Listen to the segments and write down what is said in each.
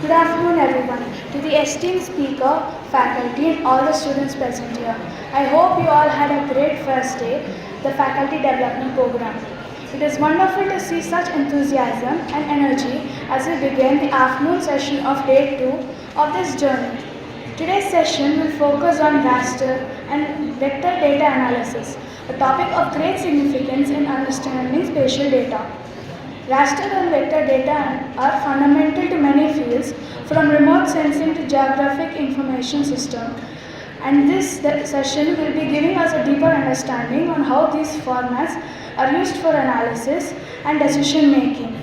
Good afternoon everyone, to the esteemed speaker, faculty and all the students present here. I hope you all had a great first day, the faculty development program. It is wonderful to see such enthusiasm and energy as we begin the afternoon session of day 2 of this journey. Today's session will focus on raster and vector data analysis, a topic of great significance in understanding spatial data. Raster and vector data are fundamental to many fields, from remote sensing to geographic information system. And this session will be giving us a deeper understanding on how these formats are used for analysis and decision making.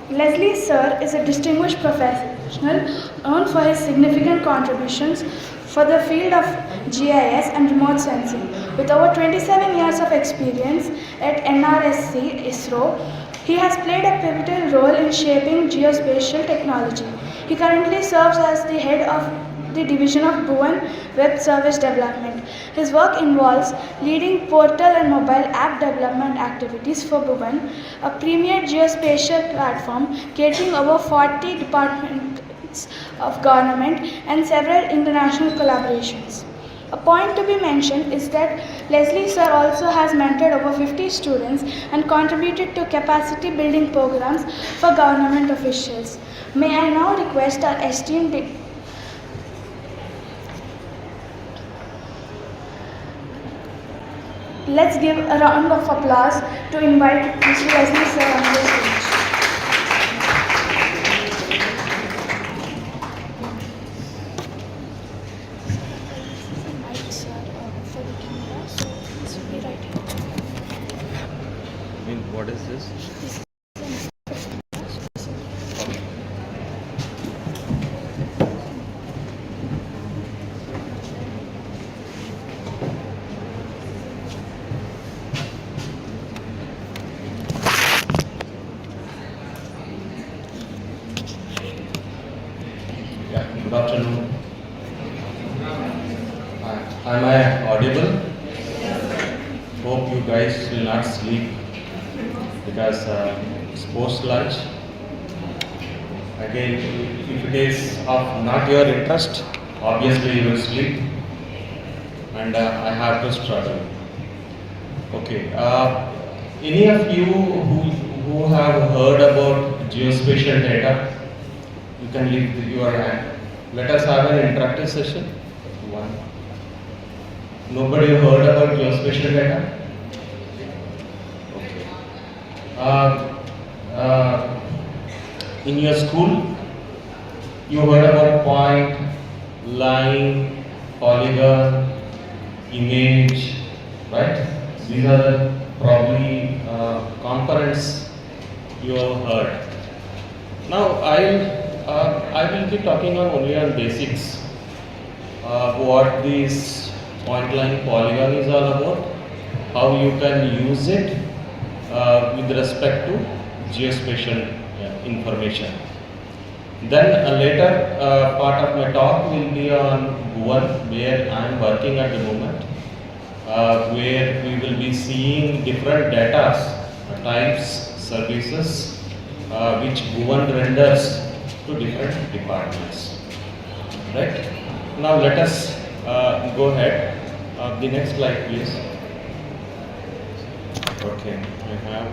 Leslie Sir is a distinguished professional known for his significant contributions for the field of GIS and remote sensing. With over 27 years of experience at NRSC ISRO, he has played a pivotal role in shaping geospatial technology. He currently serves as the head of the division of Bhuvan Web Service Development. His work involves leading portal and mobile app development activities for Bhuvan, a premier geospatial platform catering over 40 departments of government and several international collaborations. A point to be mentioned is that Leslie Sir also has mentored over 50 students and contributed to capacity building programs for government officials. May I now request our esteemed Let's give a round of applause to invite Mr. Leslie Sir on the stage. What is this? Good afternoon. Am I audible? Hope you guys will not sleep because it's post lunch. Again, if it is of not your interest, obviously you will sleep and I have to struggle. Okay. Any of you who have heard about geospatial data? You can leave your hand. Let us have an interactive session. One. Nobody heard about geospatial data? Okay. In your school, you heard about point, line, polygon, image, right? These are the probably components you have heard. Now I will be talking only on basics. What this point, line, polygon is all about, how you can use it with respect to geospatial information. Then a later part of my talk will be on Bhuvan, where I am working at the moment, where we will be seeing different data types, services, which Bhuvan renders to different departments. Right? Now let us go ahead. The next slide, please. Okay, I have.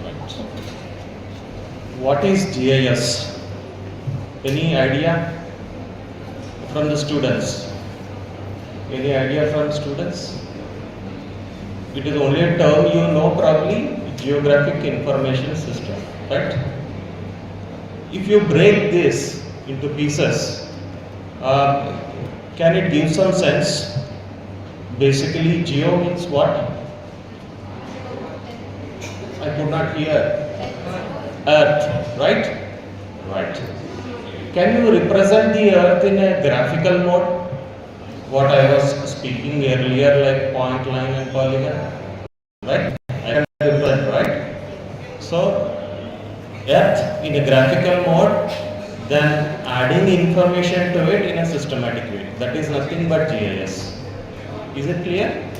Right. What is GIS? Any idea from the students? Any idea from students? It is only a term you know probably. Geographic information system, right? If you break this into pieces, can it give some sense? Basically, geo means what? I could not hear. Earth, right? Right. Can you represent the earth in a graphical mode? What I was speaking earlier, like point, line and polygon, right? I can represent, right? So, earth in a graphical mode, then adding information to it in a systematic way. That is nothing but GIS. Is it clear?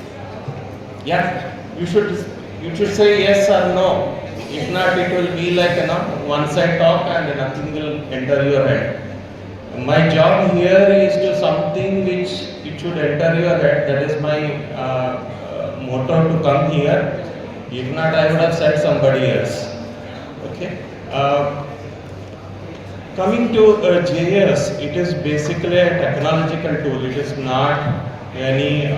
Yeah, you should say yes or no. If not, it will be like one-side talk and nothing will enter your head. My job here is to something which it should enter your head. That is my motto to come here. If not, I would have said somebody else. Okay. Coming to JS, it is basically a technological tool. It is not any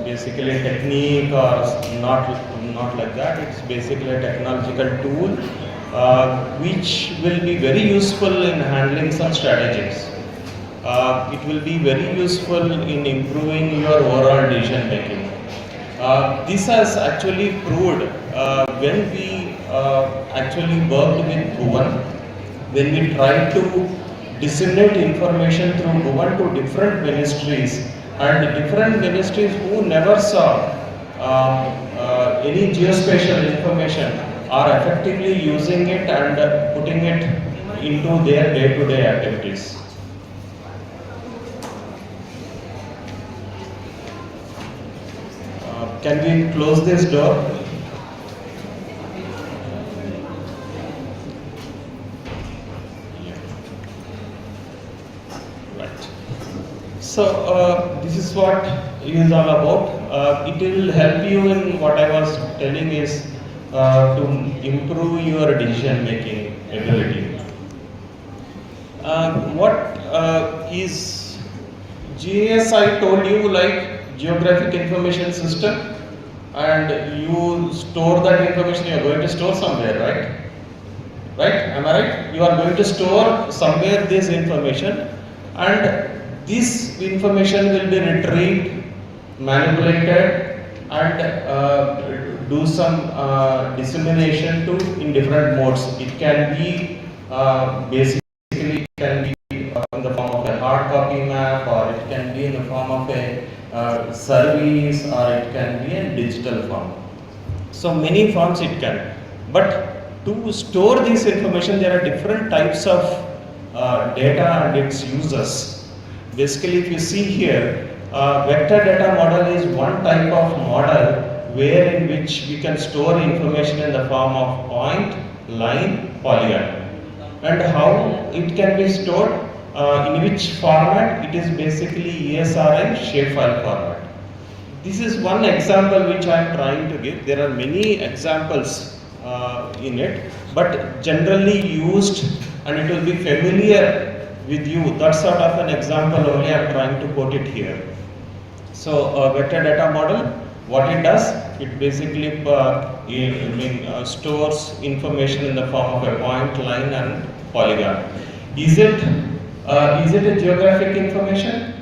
basically technique or not like that. It's basically a technological tool which will be very useful in handling some strategies. It will be very useful in improving your overall decision making. This has actually proved when we actually worked with Bhuvan, when we tried to disseminate information through Bhuvan to different ministries, and different ministries who never saw any geospatial information are effectively using it and putting it into their day-to-day activities. Can we close this door? So this is what it is all about. It will help you in what I was telling is to improve your decision making ability. What is GIS? I told you, like geographic information system, and you store that information. You are going to store somewhere, right? Right? Am I right? You are going to store somewhere this information, and this information will be retrieved, manipulated, and do some dissemination to in different modes. It can be basically it can be in the form of a hard copy map, or it can be in the form of a service, or it can be in digital form. So many forms it can. But to store this information, there are different types of data and its uses. Basically, if you see here, vector data model is one type of model where in which we can store information in the form of point, line, polygon. And how it can be stored, in which format? It is basically ESRI shapefile format. This is one example which I am trying to give. There are many examples in it, but generally used, and it will be familiar with you. That sort of an example only I am trying to quote it here. So vector data model, what it does, it basically stores information in the form of a point, line, and polygon. Is it a geographic information?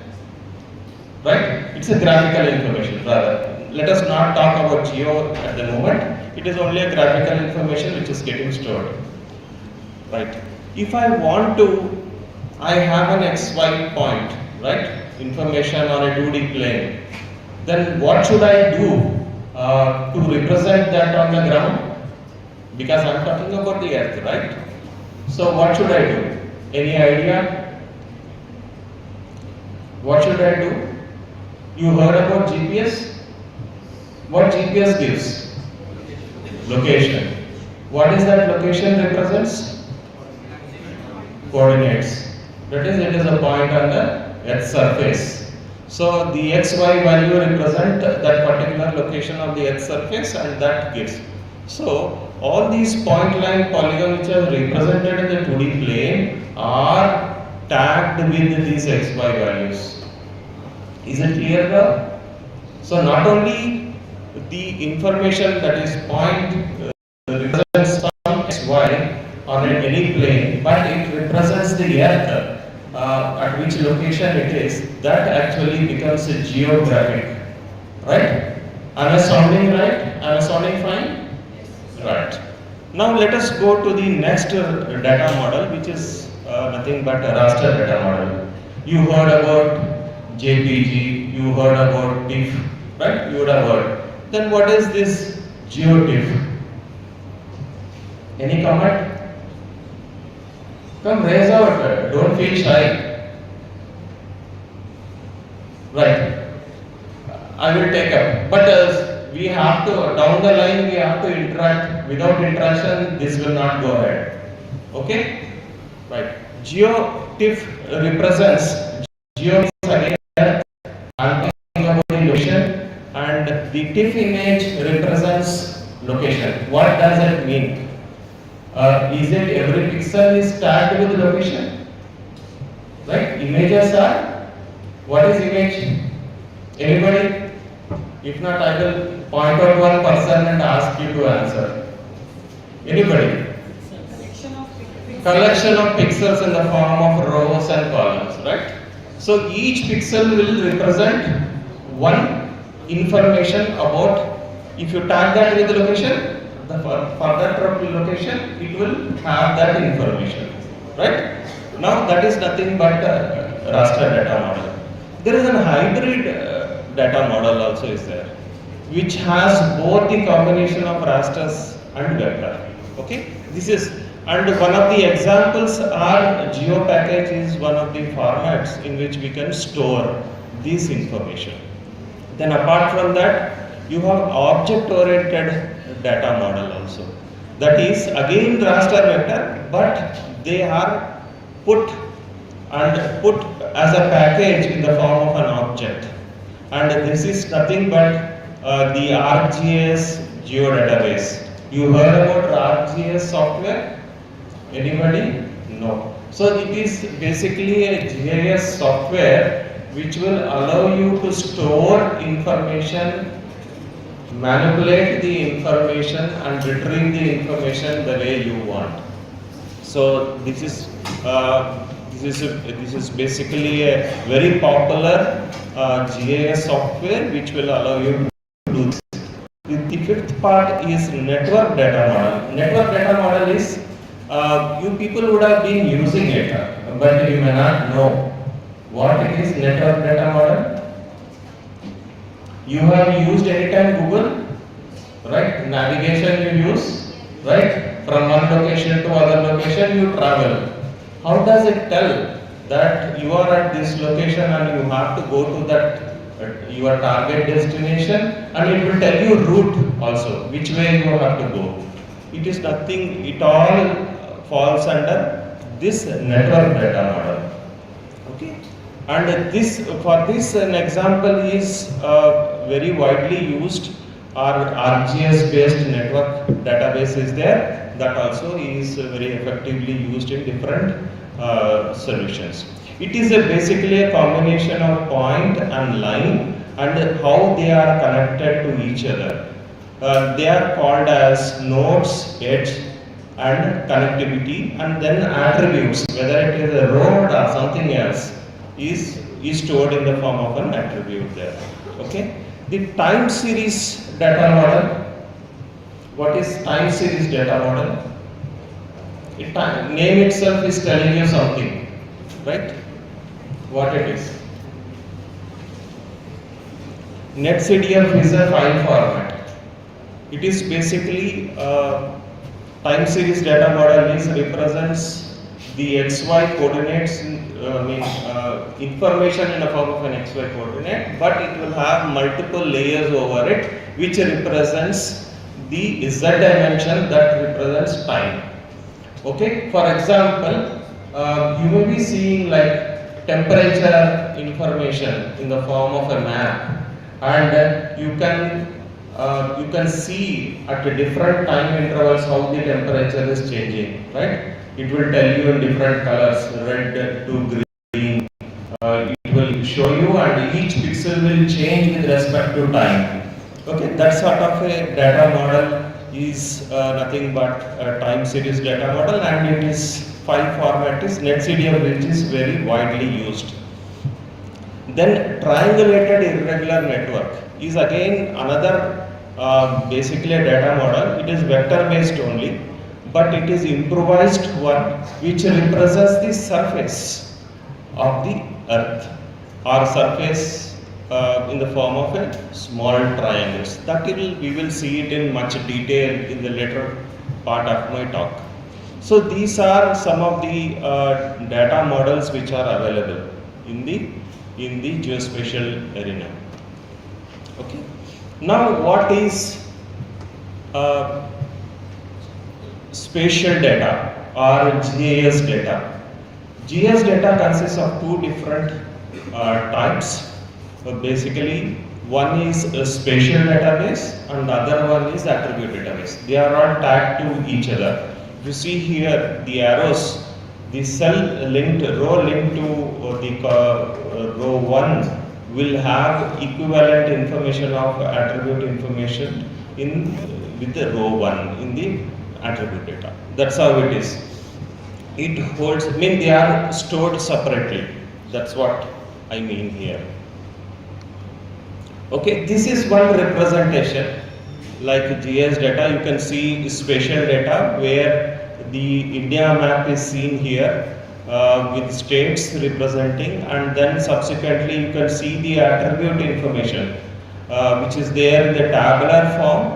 Right? It's a graphical information rather. Let us not talk about geo at the moment. It is only a graphical information which is getting stored. Right? If I want to, I have an XY point, right? Information on a 2D plane. Then what should I do to represent that on the ground? Because I am talking about the earth, right? So what should I do? Any idea? What should I do? You heard about GPS? What GPS gives? Location. What is that location represents? Coordinates. That is, it is a point on the Earth's surface. So the XY value represent that particular location of the Earth's surface, and that gives. So all these point, line, polygon which are represented in the 2D plane are tagged with these XY values. Is it clear now? So not only the information that is point represents some XY on any plane, but it represents the Earth at which location it is. That actually becomes a geographic, right? Am I sounding right? Am I sounding fine? Right. Now let us go to the next data model, which is nothing but a raster data model. You heard about JPG, you heard about TIFF, right? You would have heard. Then what is this GeoTIFF? Any comment? Come, raise out, don't feel shy. Right, I will take up. But we have to, down the line, we have to interact. Without interaction, this will not go ahead. Okay? Right. GeoTIFF represents, geo is again, I'm talking about the location, and the TIFF image represents location. What does it mean? Is it every pixel is tagged with location? Right? Images are, what is image? Anybody? If not, I will point out one person and ask you to answer. Anybody? Collection of pixels in the form of rows and columns, right? So each pixel will represent one information about, if you tag that with the location, the further location, it will have that information, right? Now that is nothing but raster data model. There is a hybrid data model also is there, which has both the combination of rasters and vector. Okay, this is, and one of the examples are GeoPackage is one of the formats in which we can store this information. Then apart from that, you have object-oriented data model also. That is again raster vector, but they are put as a package in the form of an object. And this is nothing but the ArcGIS geodatabase. You heard about ArcGIS software? Anybody? No. So it is basically a GIS software which will allow you to store information, manipulate the information and retrieve the information the way you want. So this is basically a very popular GIS software which will allow you to do this. The fifth part is network data model. Network data model is, you people would have been using it, but you may not know what it is. Network data model. You have used anytime Google, right? Navigation you use, right? From one location to other location you travel. How does it tell that you are at this location and you have to go to that your target destination, and it will tell you route also, which way you have to go. It is nothing, it all falls under this network data model. Okay, and this, for this, an example is very widely used. Our ArcGIS based network database is there, that also is very effectively used in different solutions. It is basically a combination of point and line and how they are connected to each other. They are called as nodes, edge and connectivity, and then attributes, whether it is a road or something else, is stored in the form of an attribute there. Okay. The time series data model. What is time series data model? Name itself is telling you something, right? What it is? NetCDF is a file format. It is basically time series data model is represents the XY coordinates, information in the form of an XY coordinate, but it will have multiple layers over it, which represents the Z dimension that represents time. Okay, for example, you may be seeing like temperature information in the form of a map, and you can see at different time intervals how the temperature is changing, right? It will tell you in different colors, red to green. It will show you, and each pixel will change with respect to time. Okay, that sort of a data model is nothing but a time series data model, and it is file format is NetCDF, which is very widely used. Then triangulated irregular network is again another basically a data model. It is vector based only, but it is improvised one which represents the surface of the earth or surface in the form of a small triangles. That we will see it in much detail in the later part of my talk. So these are some of the data models which are available in the geospatial arena. Okay. Now, what is uh, spatial data or GIS data? GIS data consists of two different types. Basically, one is a spatial database and the other one is attribute database. They are all tagged to each other. If you see here the arrows, the cell linked, row linked to the row 1 will have equivalent information of attribute information in with the row 1 in the attribute data. That's how it is. It holds, I mean they are stored separately. That's what I mean here. Okay, this is one representation. Like GIS data, you can see spatial data where the India map is seen here with states representing, and then subsequently you can see the attribute information which is there in the tabular form,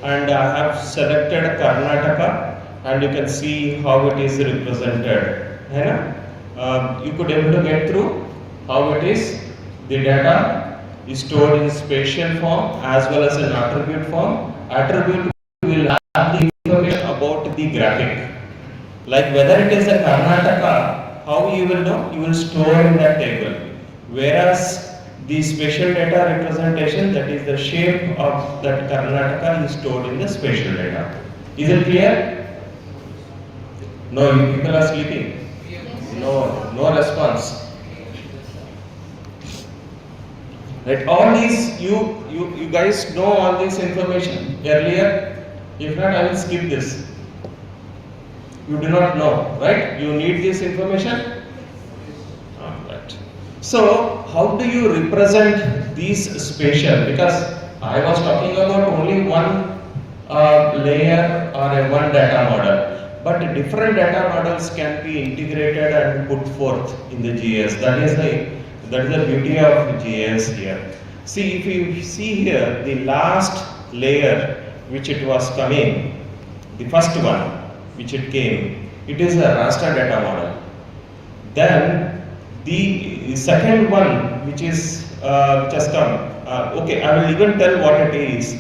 and I have selected Karnataka and you can see how it is represented. You could able to get through how it is. The data is stored in spatial form as well as in attribute form. Attribute will have the information about the graphic. Like whether it is a Karnataka, how you will know? You will store in that table. Whereas the spatial data representation, that is the shape of that Karnataka, is stored in the spatial data. Is it clear? No, you people are sleeping. No response. Right, all these you guys know all this information earlier. If not, I will skip this. You do not know, right? You need this information. Right. So, how do you represent these spatial? Because I was talking about only one layer or one data model, but different data models can be integrated and put forth in the GIS. That is the beauty of GIS here. See, if you see here, the last layer which it was coming, the first one which it came, it is a raster data model. Then the second one which has come, okay, I will even tell what it is.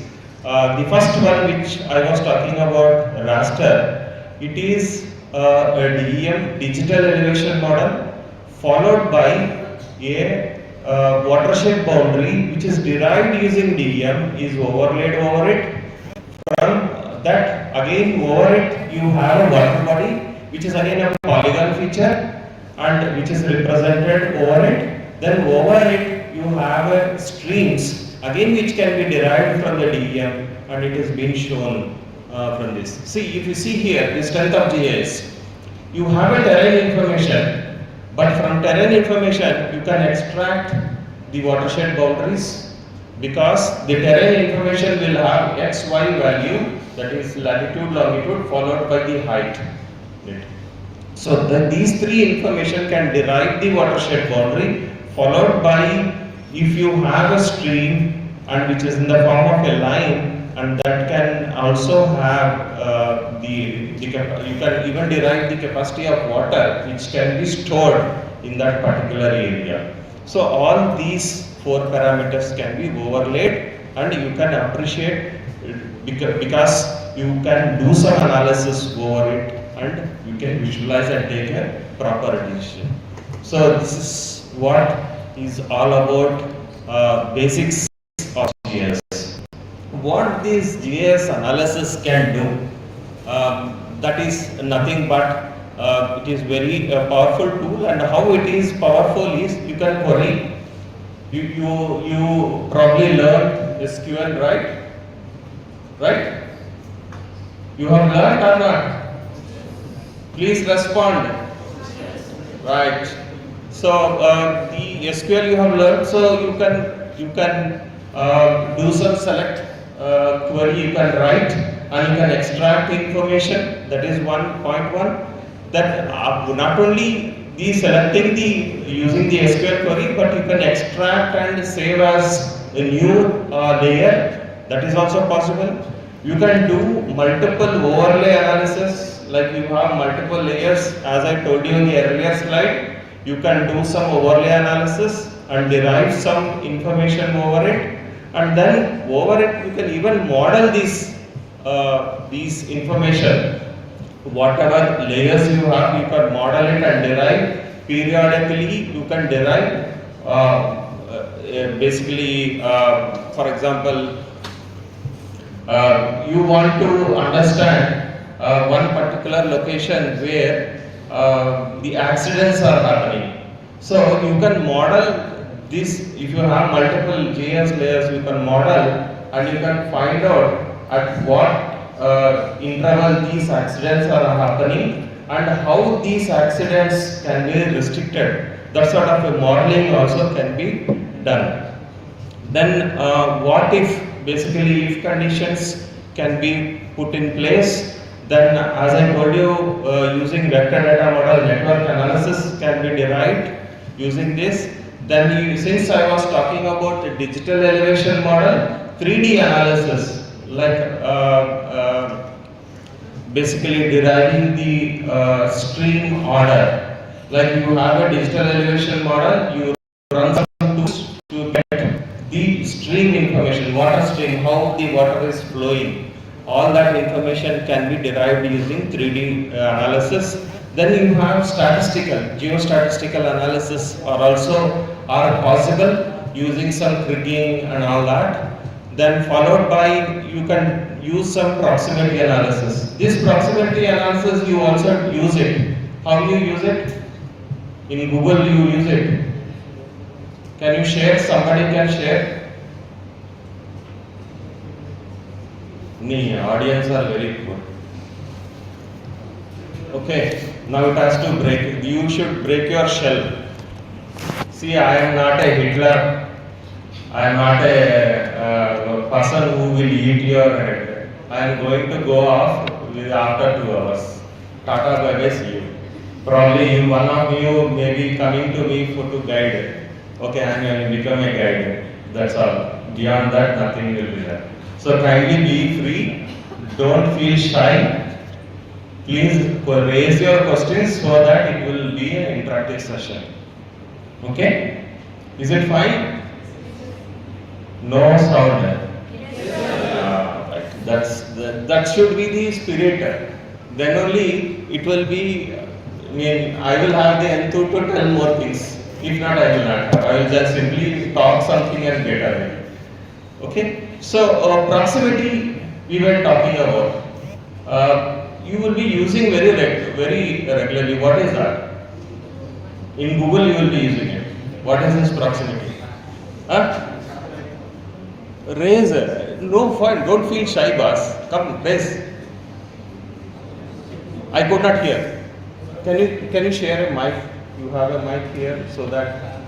The first one which I was talking about, raster, it is a DEM, digital elevation model, followed by a watershed boundary which is derived using DEM, is overlaid over it. From that, again over it you have a water body which is again a polygon feature and which is represented over it. Then over it you have a streams again which can be derived from the DEM, and it is being shown from this. See, if you see here the strength of GIS, you have a terrain information, but from terrain information you can extract the watershed boundaries, because the terrain information will have XY value, that is latitude, longitude, followed by the height. So these three information can derive the watershed boundary, followed by, if you have a stream and which is in the form of a line, and that can also have you can even derive the capacity of water which can be stored in that particular area. So all these four parameters can be overlaid, and you can appreciate because you can do some analysis over it, and you can visualize and take a proper decision. So this is what is all about basics of GIS. What this GIS analysis can do, that is nothing but it is very powerful tool, and how it is powerful is you can query. You probably learned SQL, right? Right? You have learned or not? Please respond. Right. So the SQL you have learned, so you can do some select query, you can write, and you can extract information. That is 1.1. That not only selecting using the SQL query, but you can extract and save as a new layer. That is also possible. You can do multiple overlay analysis, like you have multiple layers. As I told you in the earlier slide, you can do some overlay analysis and derive some information over it. and then over it you can even model these information. Whatever layers you have, you can model it and derive. Periodically, you can derive. Basically, for example, you want to understand one particular location where the accidents are happening. So you can model this. If you have multiple GIS layers, you can model and you can find out at what interval these accidents are happening and how these accidents can be restricted. That sort of a modeling also can be done. Then what if, basically if conditions can be put in place, then as I told you, using vector data model, network analysis can be derived using this. Then since I was talking about the digital elevation model, 3D analysis, like basically deriving the stream order. Like you have a digital elevation model, you run some tools to get the stream information, water stream, how the water is flowing. All that information can be derived using 3D analysis. Then you have statistical, geostatistical analysis are possible using some kriging and all that. Then followed by, you can use some proximity analysis. This proximity analysis you also use it. How you use it? In Google you use it. Can you share? Somebody can share? Nee, audience are very poor. Okay, now it has to break. You should break your shell. See, I am not a Hitler. I am not a person who will eat your head. I am going to go off after 2 hours. Tata, bye bye, see you. Probably one of you may be coming to me to guide. Okay, I am going to become a guide. That's all. Beyond that, nothing will be there. So kindly be free. Don't feel shy. Please raise your questions so that it will be an interactive session. Okay? Is it fine? No sound. That should be the spirit. Then only it will be. I will have the enthusiasm to tell more things. If not, I will not have. I will just simply talk something and get away. Okay? So proximity we were talking about. You will be using very regularly. What is that? In Google you will be using it. What is this proximity? Raise. No fun. Don't feel shy, boss. Come, raise. I could not hear. Can you share a mic? You have a mic here so that.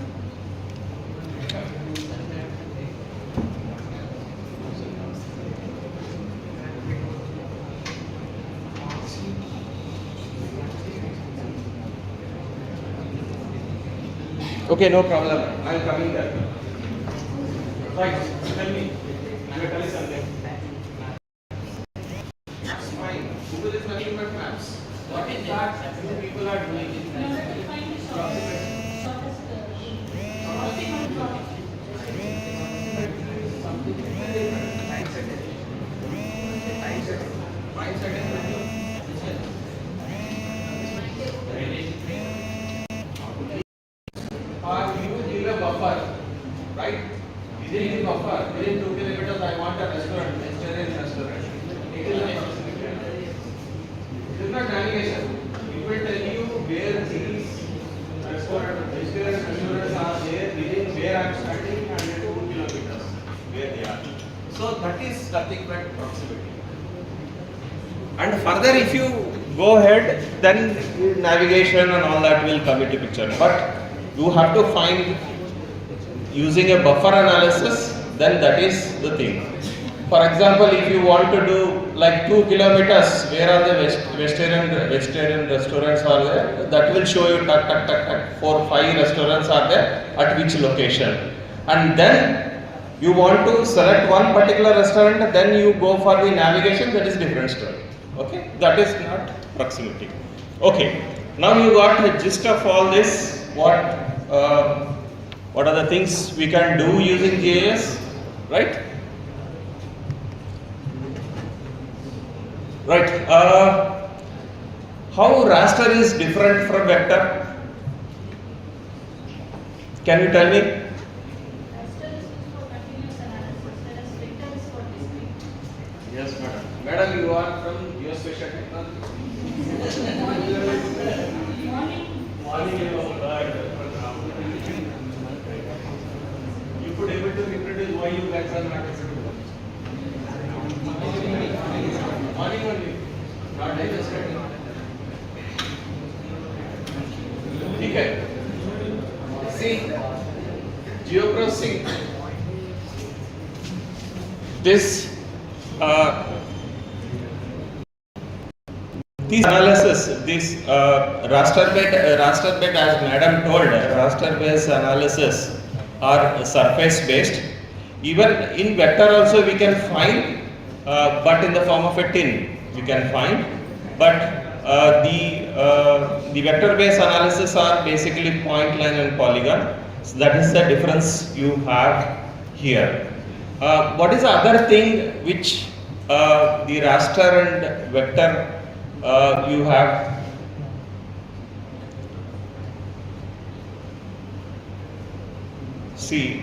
Okay, no problem. I am coming there. Right, tell me. I will tell you something. That's fine. Google is nothing but maps. What is that you people are doing? Right? Within the buffer, within 2 kilometers, I want a restaurant, vegetarian restaurant. It is not navigation. It will tell you where these vegetarian restaurants are there, within where I am standing, and 2 kilometers where they are. So that is nothing but proximity. And further, if you go ahead, then navigation and all that will come into picture. But you have to find. Using a buffer analysis, then that is the thing. For example, if you want to do like 2 kilometers, where are the vegetarian restaurants are there? That will show you 4, 5 restaurants are there at which location. And then you want to select one particular restaurant, then you go for the navigation. That is different story. Okay, that is not proximity. Okay, now you got the gist of all this. What are the things we can do using GIS? right? Right. How raster is different from vector? Can you tell me? Raster is used for continuous analysis, whereas vector is for discrete. Yes, madam. Madam, you are from geospatial technology. You could able to reproduce why you guys are not able to work. Morning only. Not day just okay. See, geoprocessing. This this raster bed, as madam told, raster based analysis are surface based. Even in vector also we can find, but in the form of a tin we can find. But the vector based analysis are basically point, line and polygon. So that is the difference you have here. What is the other thing which the raster and vector you have? See,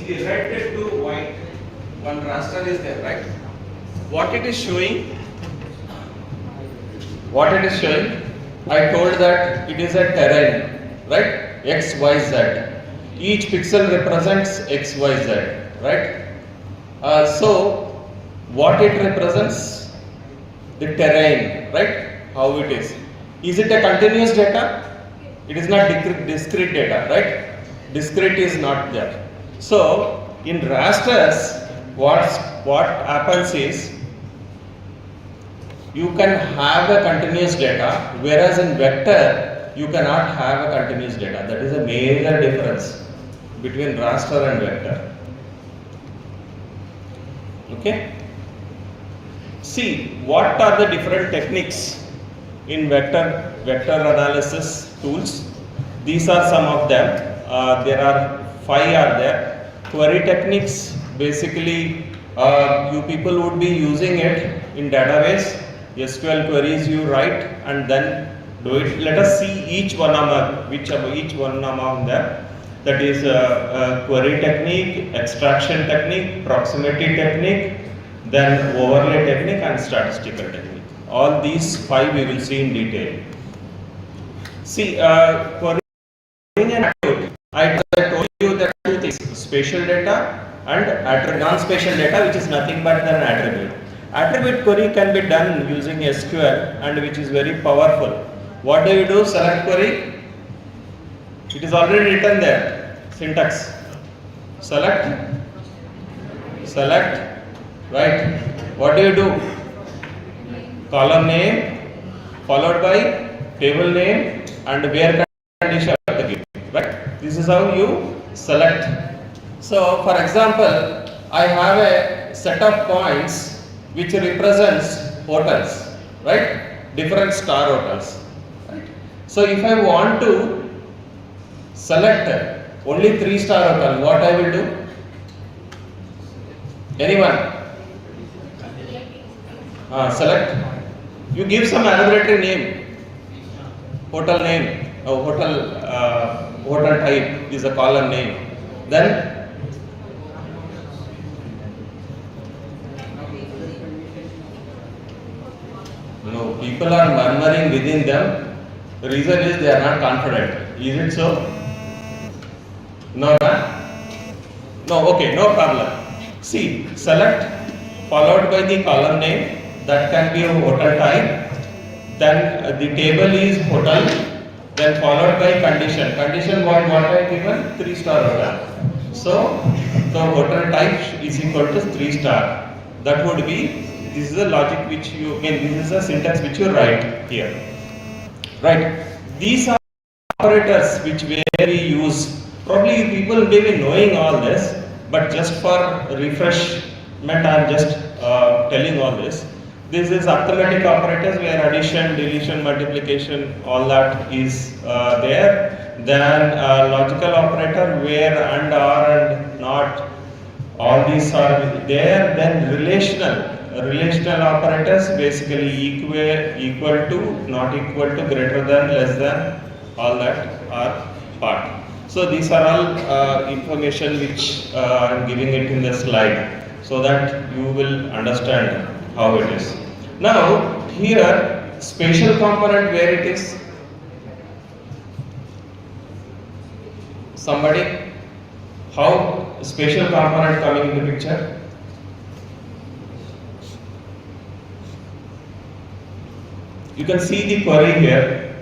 the red to white, one raster is there, right? What it is showing? What it is showing? I told that it is a terrain, right? X, Y, Z. Each pixel represents X, Y, Z, right? So, what it represents? The terrain, right? How it is. Is it a continuous data? It is not discrete data, right? Discrete is not there. So, in rasters, what happens is, you can have a continuous data, whereas in vector, you cannot have a continuous data. That is a major difference between raster and vector. Okay? See, what are the different techniques in vector analysis tools? These are some of them. There are 5 are there. Query techniques, basically you people would be using it in database. SQL queries you write and then do it. Let us see each one among them. That is query technique, extraction technique, proximity technique, then overlay technique and statistical technique. All these 5 we will see in detail. See, querying and attribute. I told you that 2 things: spatial data and non-spatial data, which is nothing but an attribute. Attribute query can be done using SQL and which is very powerful. What do you do? Select query. It is already written there. Syntax. Select. Right. What do you do? Column name followed by table name and where condition of the given. Right. This is how you select. So, for example, I have a set of points which represents hotels, right? Different star hotels. Right? So if I want to select only 3-star hotel, what I will do? Anyone? Select. You give some arbitrary name. Hotel name. Hotel type is a column name. Then no, people are murmuring within them. The reason is they are not confident. Is it so? No, no, okay, no problem. See, select followed by the column name, that can be a hotel type. Then the table is hotel, then followed by condition. Condition what I given? 3-star hotel. So the hotel type is equal to 3-star. That would be. This is the logic which you this is the syntax which you write here. Right. These are operators which we use. Probably people may be knowing all this, but just for refreshment I am just telling all this. This is arithmetic operators where addition, deletion, multiplication, all that is there. Then logical operator where and, or, and not, all these are there. Then relational operators basically equal to, not equal to, greater than, less than, all that are part. So these are all information which I am giving it in the slide so that you will understand how it is. Now here spatial component, where it is? Somebody? How spatial component coming in the picture? You can see the query here.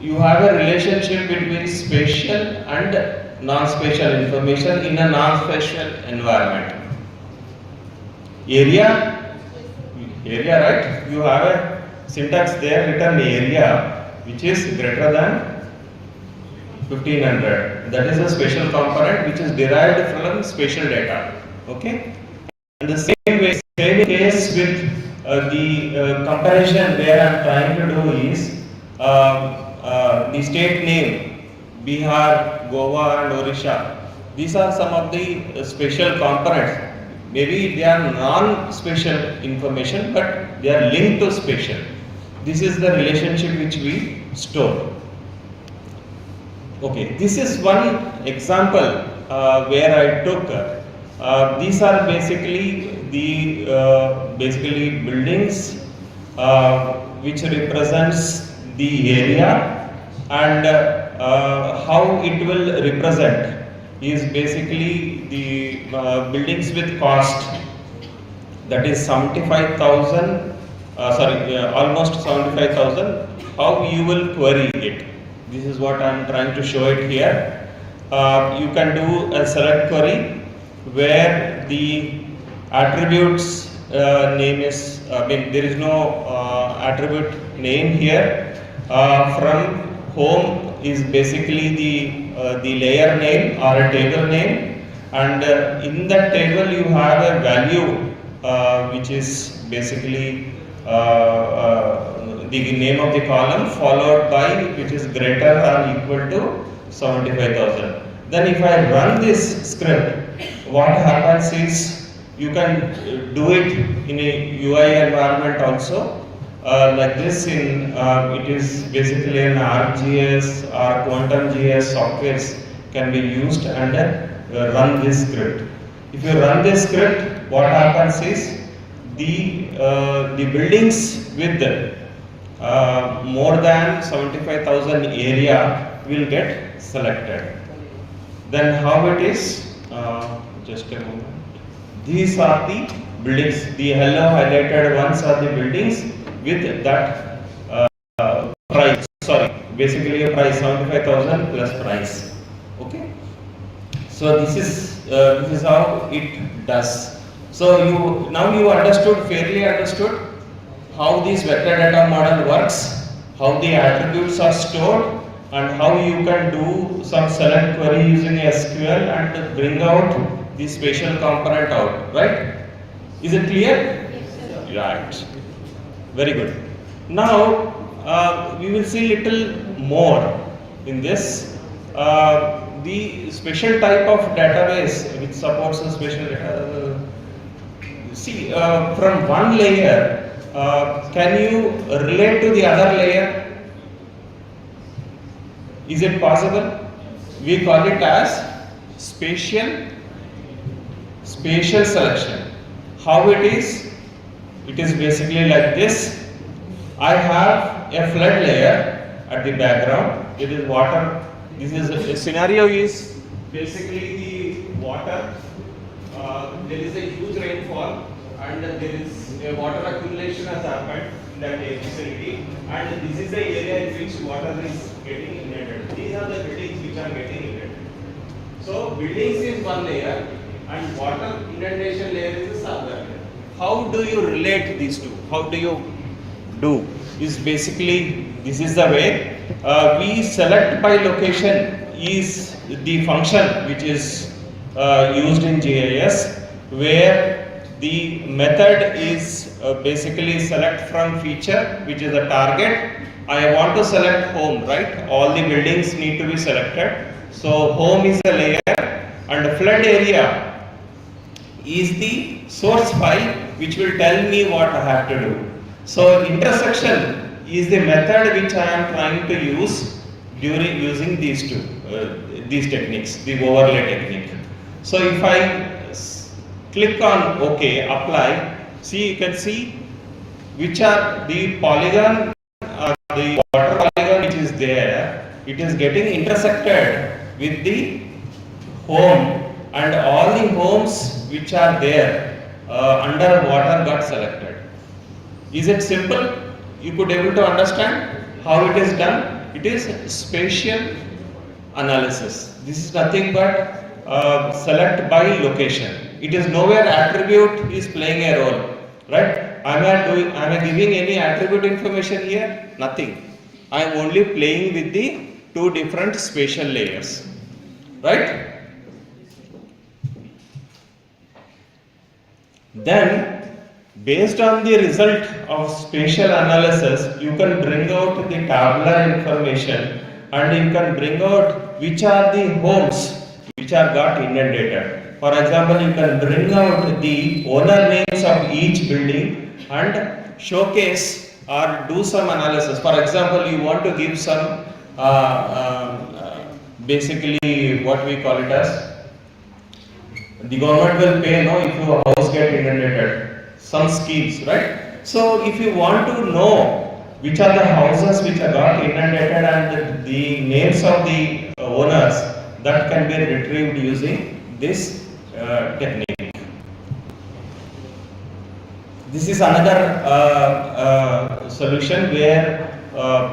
You have a relationship between spatial and non-spatial information in a non-spatial environment. Area, right? You have a syntax there written area which is greater than 1500. That is a spatial component which is derived from spatial data. Okay? And the same case with the comparison where I am trying to do is the state name, Bihar, Goa and Odisha. These are some of the spatial components. Maybe they are non-spatial information, but they are linked to spatial. This is the relationship which we store. Okay, this is one example where I took. These are basically the buildings which represents the area, and how it will represent is basically the buildings with cost, that is 75,000, almost 75,000. How you will query it? This is what I am trying to show it here. You can do a select query where the attributes name is, there is no attribute name here. From home is basically the layer name or a table name, and in that table you have a value which is basically the name of the column followed by which is greater or equal to 75,000. Then if I run this script, what happens is you can do it in a UI environment also. Like this, it is basically an ArcGIS or QuantumGIS softwares can be used and run this script. If you run this script, what happens is the buildings with more than 75,000 area will get selected. Then how it is? Just a moment. These are the buildings. The yellow highlighted ones are the buildings with that price. Basically a price 75,000 plus price. Okay. So this is how it does. So you understood, fairly understood how this vector data model works, how the attributes are stored, and how you can do some select query using SQL and bring out the spatial component out, right? Is it clear? Yes, right. Very good. Now we will see little more in this. The special type of database which supports a spatial data. See, from one layer, can you relate to the other layer? Is it possible? We call it as spatial selection. How it is? It is basically like this. I have a flood layer at the background. It is water. This is a scenario is basically the water. There is a huge rainfall and there is a water accumulation has happened in that vicinity, and this is the area in which water is getting inundated. These are the buildings which are getting inundated. So buildings is one layer and water inundation layer is the other layer. How do you relate these two? How do you do? Is basically this is the way we select by location is the function which is used in GIS. where the method is basically select from feature, which is a target. I want to select home, right? All the buildings need to be selected. So home is a layer, and flood area is the source file which will tell me what I have to do. So intersection is the method which I am trying to use during using these these techniques, the overlay technique. So if I click on OK, apply, see, you can see which are the polygon, the water polygon which is there, it is getting intersected with the home, and all the homes which are there under water got selected. Is it simple? You could able to understand how it is done. It is spatial analysis. This is nothing but select by location. It is nowhere attribute is playing a role, right? Am I giving any attribute information here? Nothing. I am only playing with the two different spatial layers, right? Then, based on the result of spatial analysis, you can bring out the tabular information, and you can bring out which are the homes which are got inundated. For example, you can bring out the owner names of each building and showcase or do some analysis. For example, you want to give some basically what we call it as the government will pay if your house get inundated, some schemes, right? So if you want to know which are the houses which are got inundated and the names of the owners, that can be retrieved using this technique. This is another solution where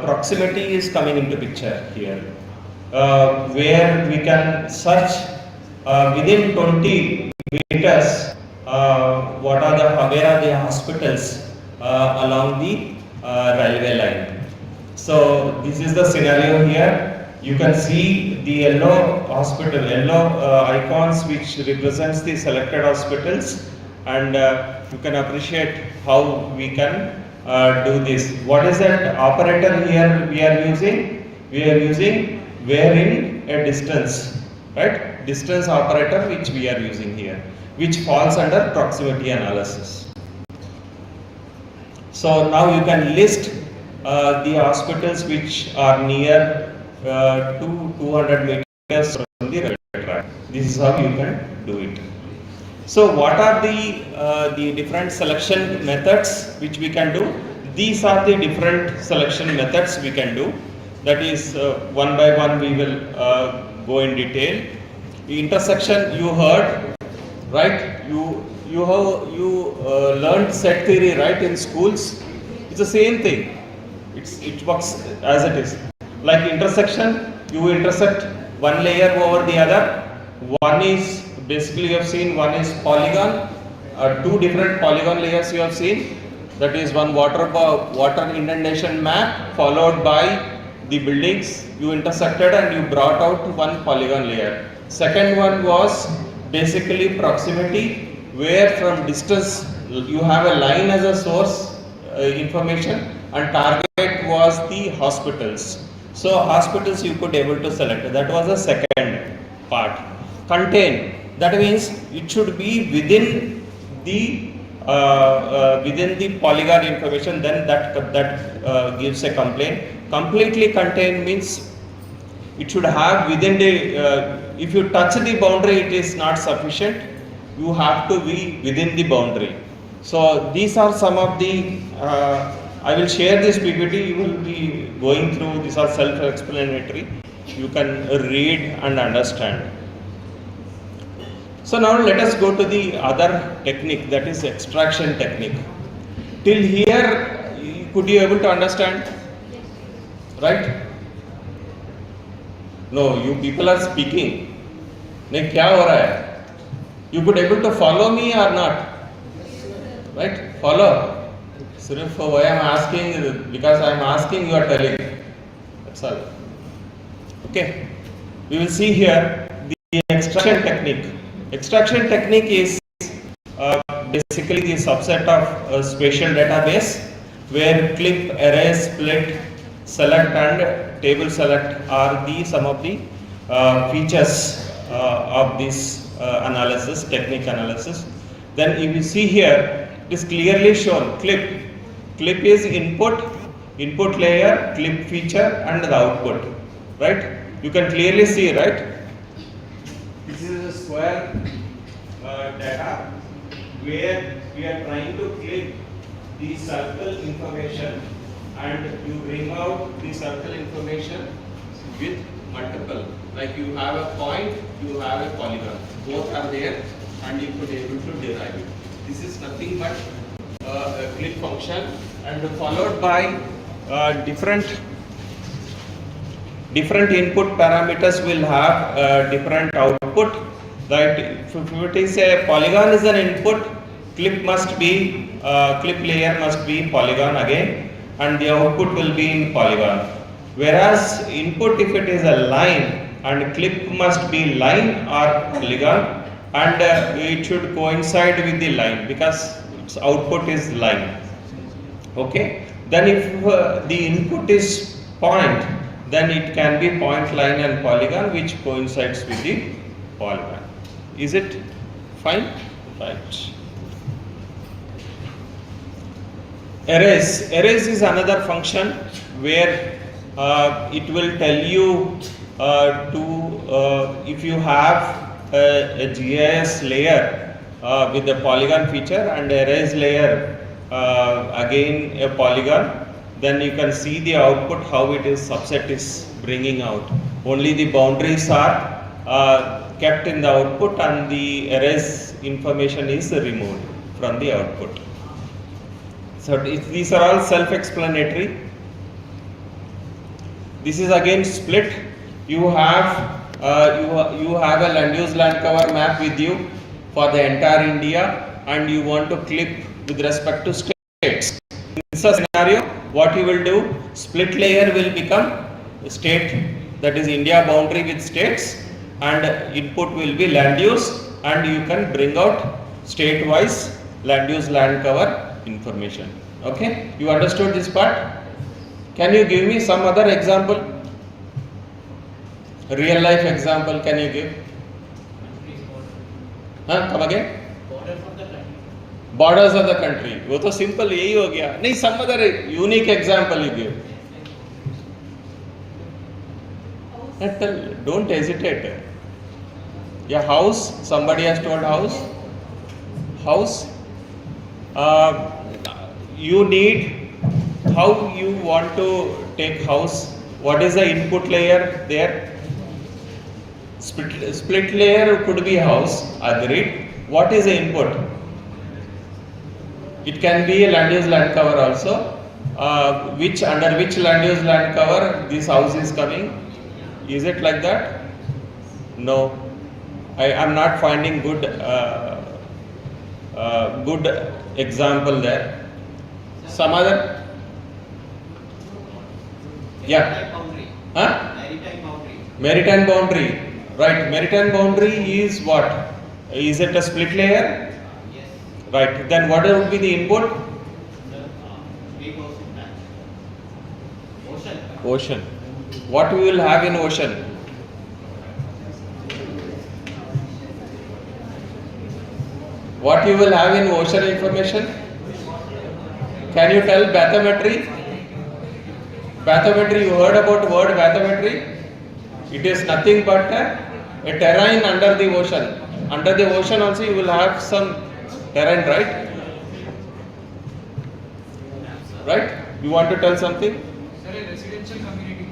proximity is coming into picture here, where we can search within 20 meters where are the hospitals along the railway line. So this is the scenario here. You can see the yellow icons which represents the selected hospitals, and you can appreciate how we can do this. What is that operator here we are using? We are using where in a distance, right? Distance operator which we are using here, which falls under proximity analysis. So now you can list the hospitals which are near to 200 meters from the railway track. This is how you can do it. So what are the different selection methods which we can do? These are the different selection methods we can do. That is one by one we will go in detail. The intersection you heard, right? You learned set theory, right, in schools. It's the same thing. It works as it is. Like intersection, you intersect one layer over the other. One is basically you have seen one is polygon, two different polygon layers you have seen. That is one water inundation map followed by the buildings you intersected and you brought out one polygon layer. Second one was basically proximity, where from distance you have a line as a source information, and target was the hospitals. So hospitals you could able to select. That was the second part. Contain, that means it should be within the polygon information. Then that gives a complaint. Completely contain means it should have within the. If you touch the boundary, it is not sufficient. You have to be within the boundary. So these are some of the. I will share this PPT. You will be going through. These are self-explanatory. You can read and understand. So now let us go to the other technique, that is extraction technique. Till here, could you able to understand? Right? No, you people are speaking. नहीं क्या हो रहा है? You could able to follow me or not? Right? Follow. सिर्फ why I am asking, because I am asking, you are telling. That's all. Okay. We will see here the extraction technique. Extraction technique is basically the subset of spatial database where clip, array, split, select and table select are the some of the features of this analysis, technique analysis. Then if you see here, it is clearly shown clip. Clip is input layer, clip feature and the output, right? You can clearly see, right? This is a square data where we are trying to clip the circle information and you bring out the circle information with multiple. Like you have a point, you have a polygon. Both are there and you could able to derive it. This is nothing but a clip function and followed by different input parameters will have different output. Right? If it is a polygon is an input, clip layer must be polygon again, and the output will be in polygon. Whereas input, if it is a line, and clip must be line or polygon, and it should coincide with the line because its output is line. Okay. Then if the input is point, then it can be point, line and polygon which coincides with the polygon. Is it fine? Right. Arrays is another function where it will tell you if you have a GIS layer with the polygon feature and arrays layer again a polygon, then you can see the output how it is subset is bringing out. Only the boundaries are kept in the output and the arrays information is removed from the output. So these are all self-explanatory. This is again split. You have a land use land cover map with you for the entire India and you want to clip with respect to states. In this scenario, what you will do, split layer will become state, that is India boundary with states, and input will be land use, and you can bring out state wise land use land cover information. Okay, you understood this part? Can you give me some other example? Real life example can you give? Come again? Borders of the country. वो तो simple यही हो गया. नहीं, some other unique example you give. Don't hesitate. Yeah, house. Somebody has told house. House. You need, how you want to take house. What is the input layer there? Split layer could be house. Agreed. What is the input? It can be a land use land cover also. Under which land use land cover this house is coming? Is it like that? No. I am not finding good example there. Some other? Yeah. Maritime boundary. Right. Maritime boundary is what? Is it a split layer? Yes. Right. Then what would be the input? Ocean. What we will have in ocean? What you will have in ocean information? Can you tell bathymetry? Bathymetry, you heard about word bathymetry? It is nothing but a terrain under the ocean. Under the ocean also you will have some terrain, right? Right? You want to tell something? Sir, a residential community.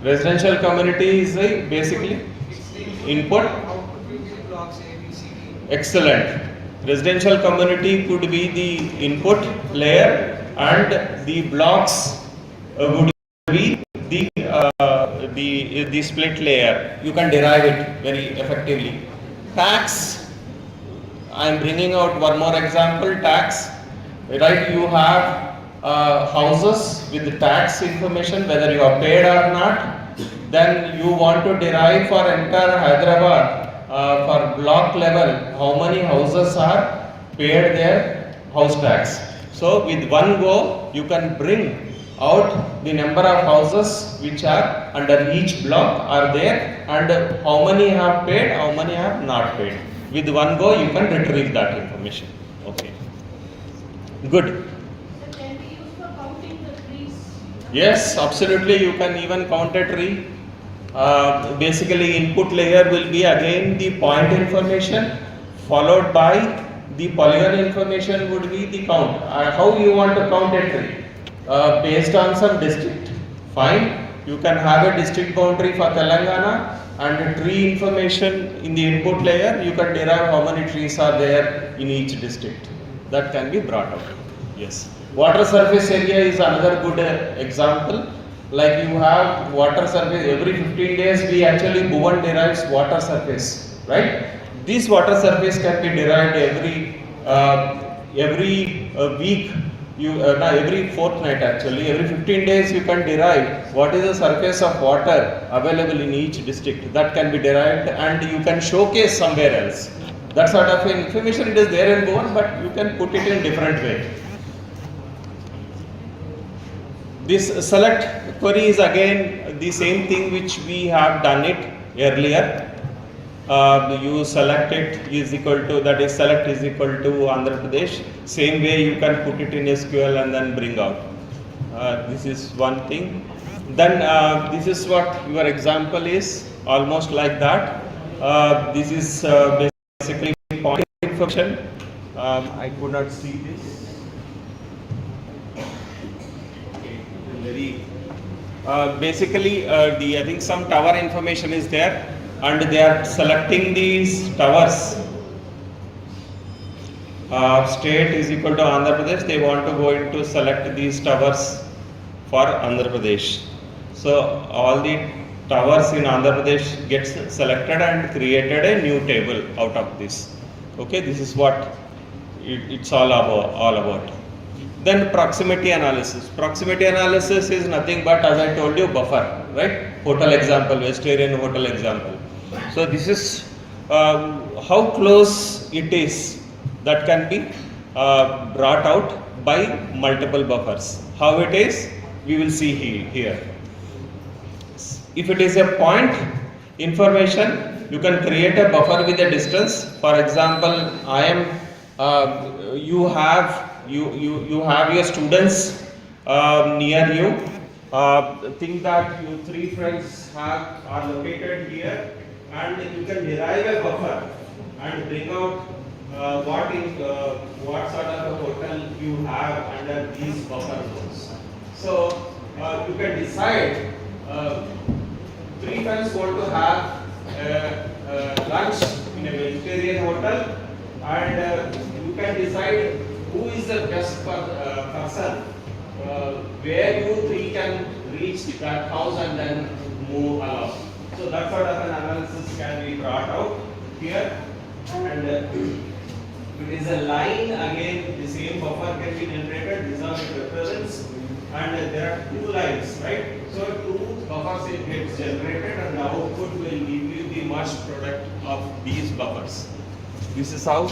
Residential community is basically input. Output will be blocks A, B, C, D. Excellent. Residential community could be the input layer and the blocks would be the split layer. You can derive it very effectively. Tax, I am bringing out one more example. Tax, right? You have houses with the tax information whether you are paid or not. Then you want to derive for entire Hyderabad for block level how many houses are paid their house tax. So with one go, you can bring out the number of houses which are under each block are there and how many have paid, how many have not paid. With one go, you can retrieve that information. Okay. Good. So can be used for counting the trees. Yes, absolutely. You can even count a tree. Basically, input layer will be again the point information, followed by the polygon information would be the count. How you want to count a tree? Based on some district. Fine. You can have a district boundary for Telangana and tree information in the input layer. You can derive how many trees are there in each district. That can be brought out. Yes. Water surface area is another good example. Like you have water surface, every 15 days we actually Bhuvan derives water surface, right? This water surface can be derived every week, every fortnight actually, every 15 days you can derive what is the surface of water available in each district. That can be derived and you can showcase somewhere else. That sort of information it is there in Bhuvan, but you can put it in different way. This select query is again the same thing which we have done it earlier. You select it is equal to, that is select is equal to Andhra Pradesh. Same way you can put it in SQL and then bring out. This is one thing. Then this is what your example is, almost like that. This is basically point function. I could not see this. Basically, I think some tower information is there, and they are selecting these towers. State is equal to Andhra Pradesh. They want to go into select these towers for Andhra Pradesh. So all the towers in Andhra Pradesh gets selected and created a new table out of this. Okay, this is what it's all about. Then proximity analysis. Proximity analysis is nothing but, as I told you, buffer, right? Hotel example, vegetarian hotel example. So this is how close it is that can be brought out by multiple buffers. How it is, we will see here. If it is a point information, you can create a buffer with a distance. For example, you have your students near you. Think that you three friends are located here, and you can derive a buffer and bring out what sort of a hotel you have under these buffer zones. So you can decide. Three friends want to have lunch in a vegetarian hotel, and you can decide who is the best person where you three can reach that house and then move along. So that sort of an analysis can be brought out here, and it is a line, again the same buffer can be generated. These are the represents, and there are two lines, right? So two buffers it gets generated, and the output will give you the merged product of these buffers. This is how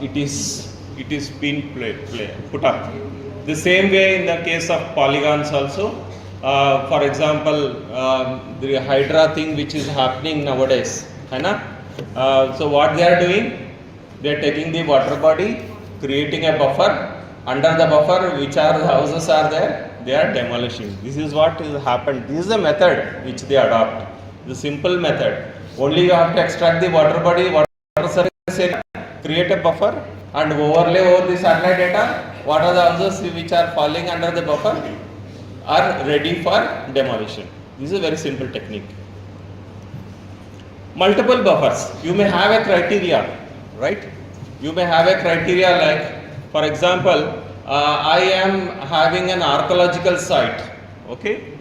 it is being put up. The same way in the case of polygons also. For example, the Hydra thing which is happening nowadays, so what they are doing, they are taking the water body, creating a buffer. Under the buffer, which are the houses are there, they are demolishing. This is what has happened. This is the method which they adopt. The simple method. Only you have to extract the water body, water surface area, create a buffer, and overlay over the satellite data. What are the houses which are falling under the buffer are ready for demolition. This is a very simple technique. Multiple buffers. You may have a criteria, right? You may have a criteria like, for example, I am having an archaeological site. Okay,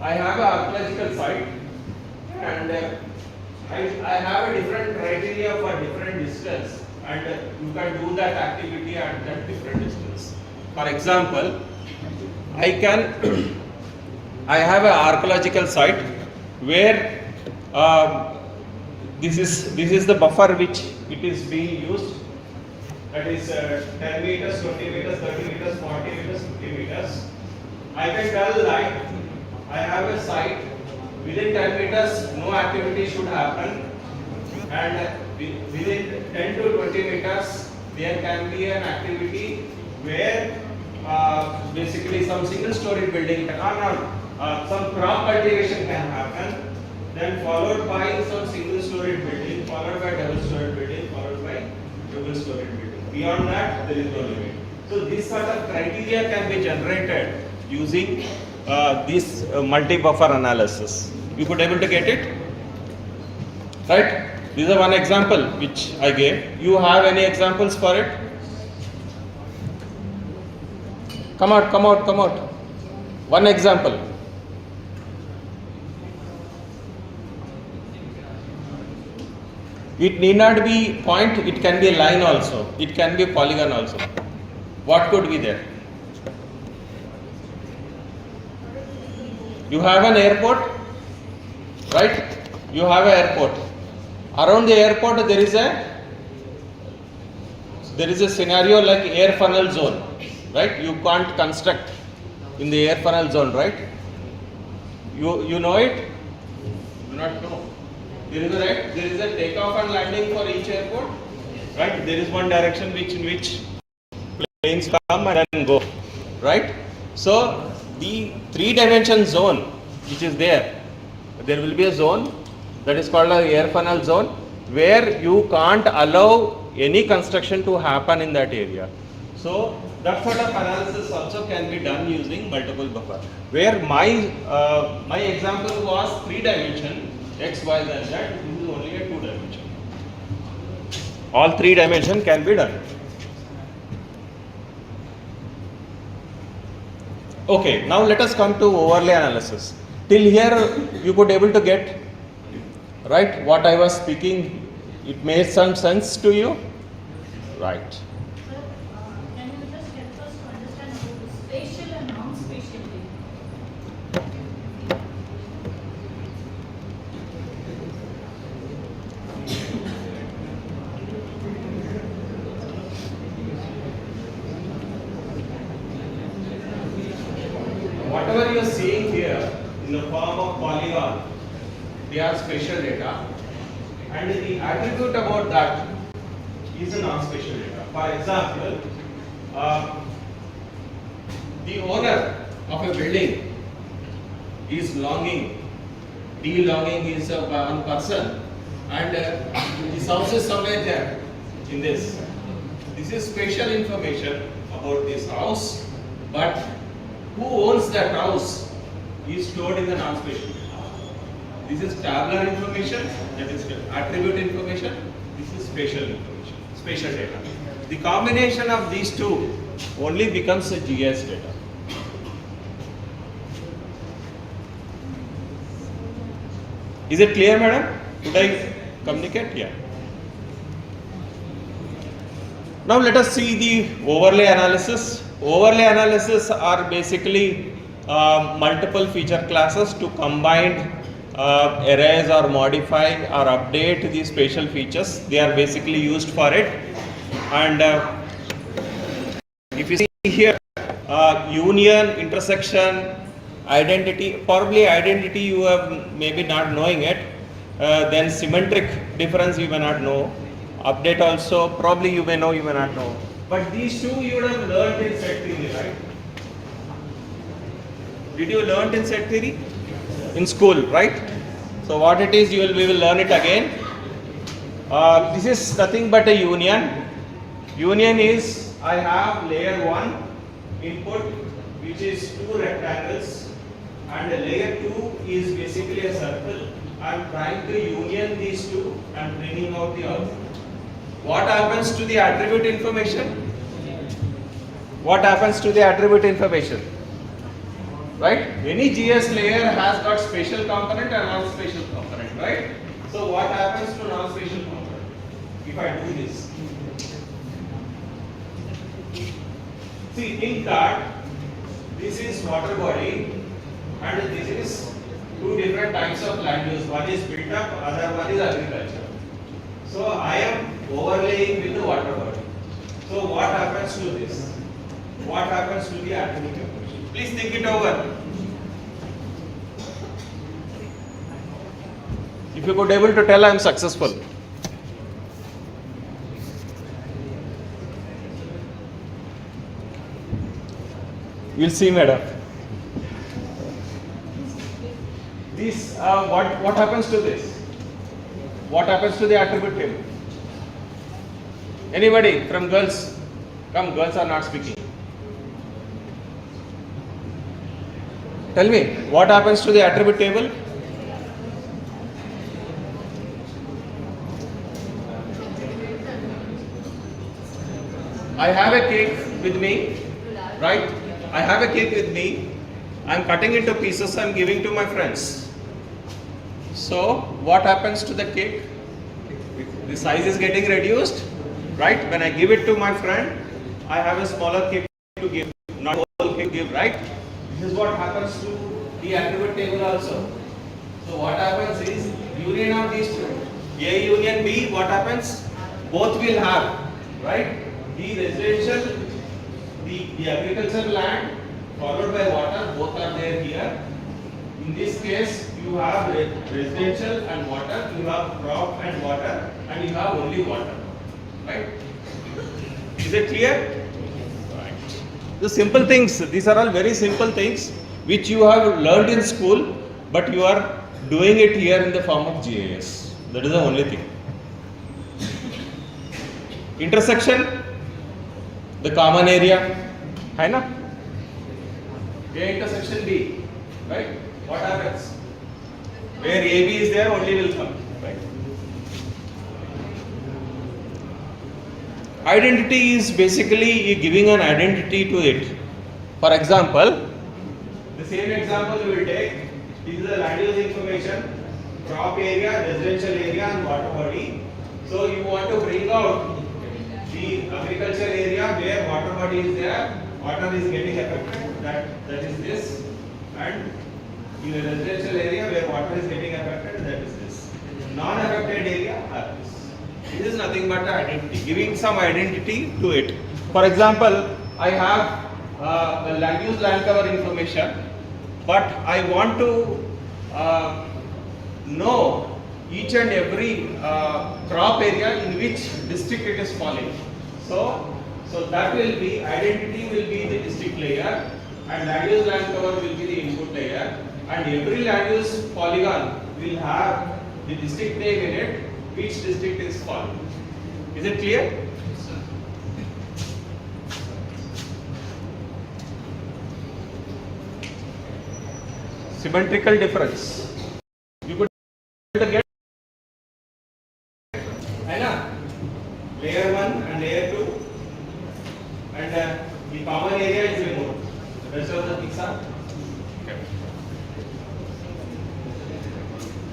I have an archaeological site, and I have a different criteria for different distance, and you can do that activity at that different distance. For example, I have an archaeological site where this is the buffer which it is being used. that is 10 meters, 20 meters, 30 meters, 40 meters, 50 meters. I can tell like I have a site within 10 meters, no activity should happen, and within 10 to 20 meters, there can be an activity where basically some single-story building some crop cultivation can happen, then followed by some single-story building, followed by double-story building, followed by double-story building. Beyond that, there is no limit. So this sort of criteria can be generated using this multi-buffer analysis. You could able to get it, right? This is one example which I gave. You have any examples for it? Come out, come out, come out. One example. It need not be point, it can be a line also. It can be a polygon also. What could be there? You have an airport, right? You have an airport. Around the airport there is a scenario like air funnel zone, right? You can't construct in the air funnel zone, right? You know it? Do not know. There is a takeoff and landing for each airport, right? There is one direction in which planes come and then go, right? So the 3-dimension zone which is there will be a zone that is called an air funnel zone where you can't allow any construction to happen in that area. So that sort of analysis also can be done using multiple buffer. Where my example was 3-dimension, x, y, z, this is only a 2-dimension. All 3-dimension can be done. Okay, now let us come to overlay analysis. Till here you could able to get, right, what I was speaking. It made some sense to you, right? Sir, can you just help us to understand about spatial and non-spatial data? Whatever you are seeing here in the form of polygon, they are spatial data, and the attribute about that is a non-spatial data. For example, the owner of a building is longing, belonging is one person, and his house is somewhere there in this. This is spatial information about this house, but who owns that house is stored in the non-spatial data. This is tabular information, that is attribute information, this is spatial information, spatial data. The combination of these two only becomes a GIS data. Is it clear, madam? Could I communicate? Yeah. Now let us see the overlay analysis. Overlay analysis are basically multiple feature classes to combine erase or modify or update the spatial features. They are basically used for it. And if you see here, union, intersection, identity, probably identity you have maybe not knowing it, then symmetric difference you may not know, update also probably you may know, you may not know. But these two you would have learned in set theory, right? Did you learn in set theory? In school, right? So what it is, we will learn it again. This is nothing but a union. Union is, I have layer 1 input which is 2 rectangles, and layer 2 is basically a circle. I am trying to union these two and bringing out the output. What happens to the attribute information? What happens to the attribute information? Right? Any GS layer has got spatial component and non-spatial component, right? So what happens to non-spatial component? If I do this. See, think that this is water body and this is two different types of land use. One is built up, other one is agriculture. So I am overlaying with the water body. So So what happens to this? What happens to the attribute information? Please think it over. If you could able to tell, I am successful. We'll see, madam. This what happens to this? What happens to the attribute table? Anybody from girls? Come, girls are not speaking. Tell me, what happens to the attribute table? I have a cake with me, right? I have a cake with me. I am cutting into pieces. I am giving to my friends. So what happens to the cake? The size is getting reduced, right? When I give it to my friend, I have a smaller cake to give, not whole cake to give, right? This is what happens to the attribute table also. So what happens is union of these two, A union B. What happens? Both will have, right? The residential, the agricultural land followed by water, both are there here. In this case, you have residential and water, you have crop and water, and you have only water, right? Is it clear? Right. The simple things, these are all very simple things which you have learned in school, but you are doing it here in the form of GIS. That is the only thing. Intersection, the common area, hai na? A intersection B, right? What happens? Where AB is there, only will come, right? Identity is basically giving an identity to it. For example, the same example we will take. This is the land use information, crop area, residential area, and water body. So you want to bring out the agriculture area where water body is there, water is getting affected, that is this, and in the residential area where water is getting affected, that is this. Non-affected area are this. This is nothing but identity, giving some identity to it. For example, I have the land use land cover information, but I want to know each and every crop area in which district it is falling. So that will be, identity will be the district layer, and land use land cover will be the input layer, and every land use polygon will have the district name in it, which district is falling. Is it clear? Symmetrical difference. You could get layer 1 and layer 2, and the common area is removed. The rest of the things are kept.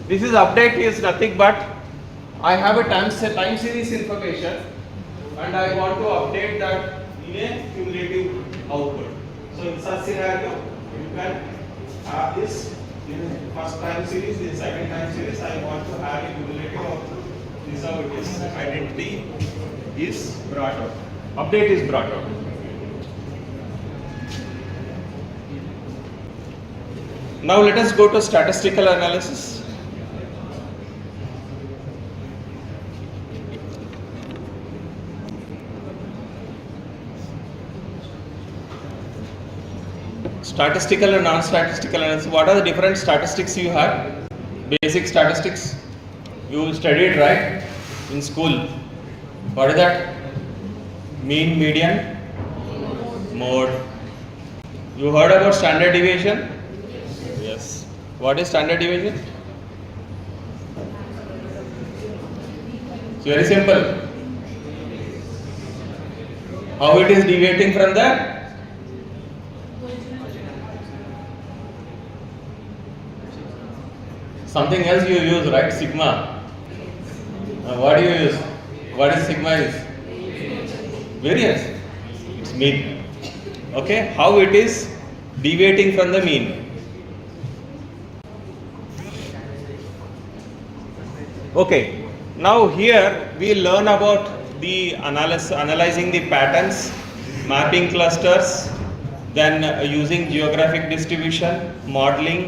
This is update is nothing but I have a time series information and I want to update that in a cumulative output. So in such scenario, you can have this in first time series, in second time series. I want to have a cumulative output. This is how it is. Identity is brought out. Update is brought out. Now let us go to statistical analysis. Statistical and non-statistical analysis. What are the different statistics you have? Basic statistics. You studied, right, in school. What is that? Mean, median, mode. You heard about standard deviation? Yes. What is standard deviation? It's very simple. How it is deviating from the something else you use, right? Sigma. What do you use? What is sigma is? Variance. It's mean. Okay. How it is deviating from the mean? Okay. Now here we learn about the analyzing the patterns, mapping clusters, then using geographic distribution, modeling,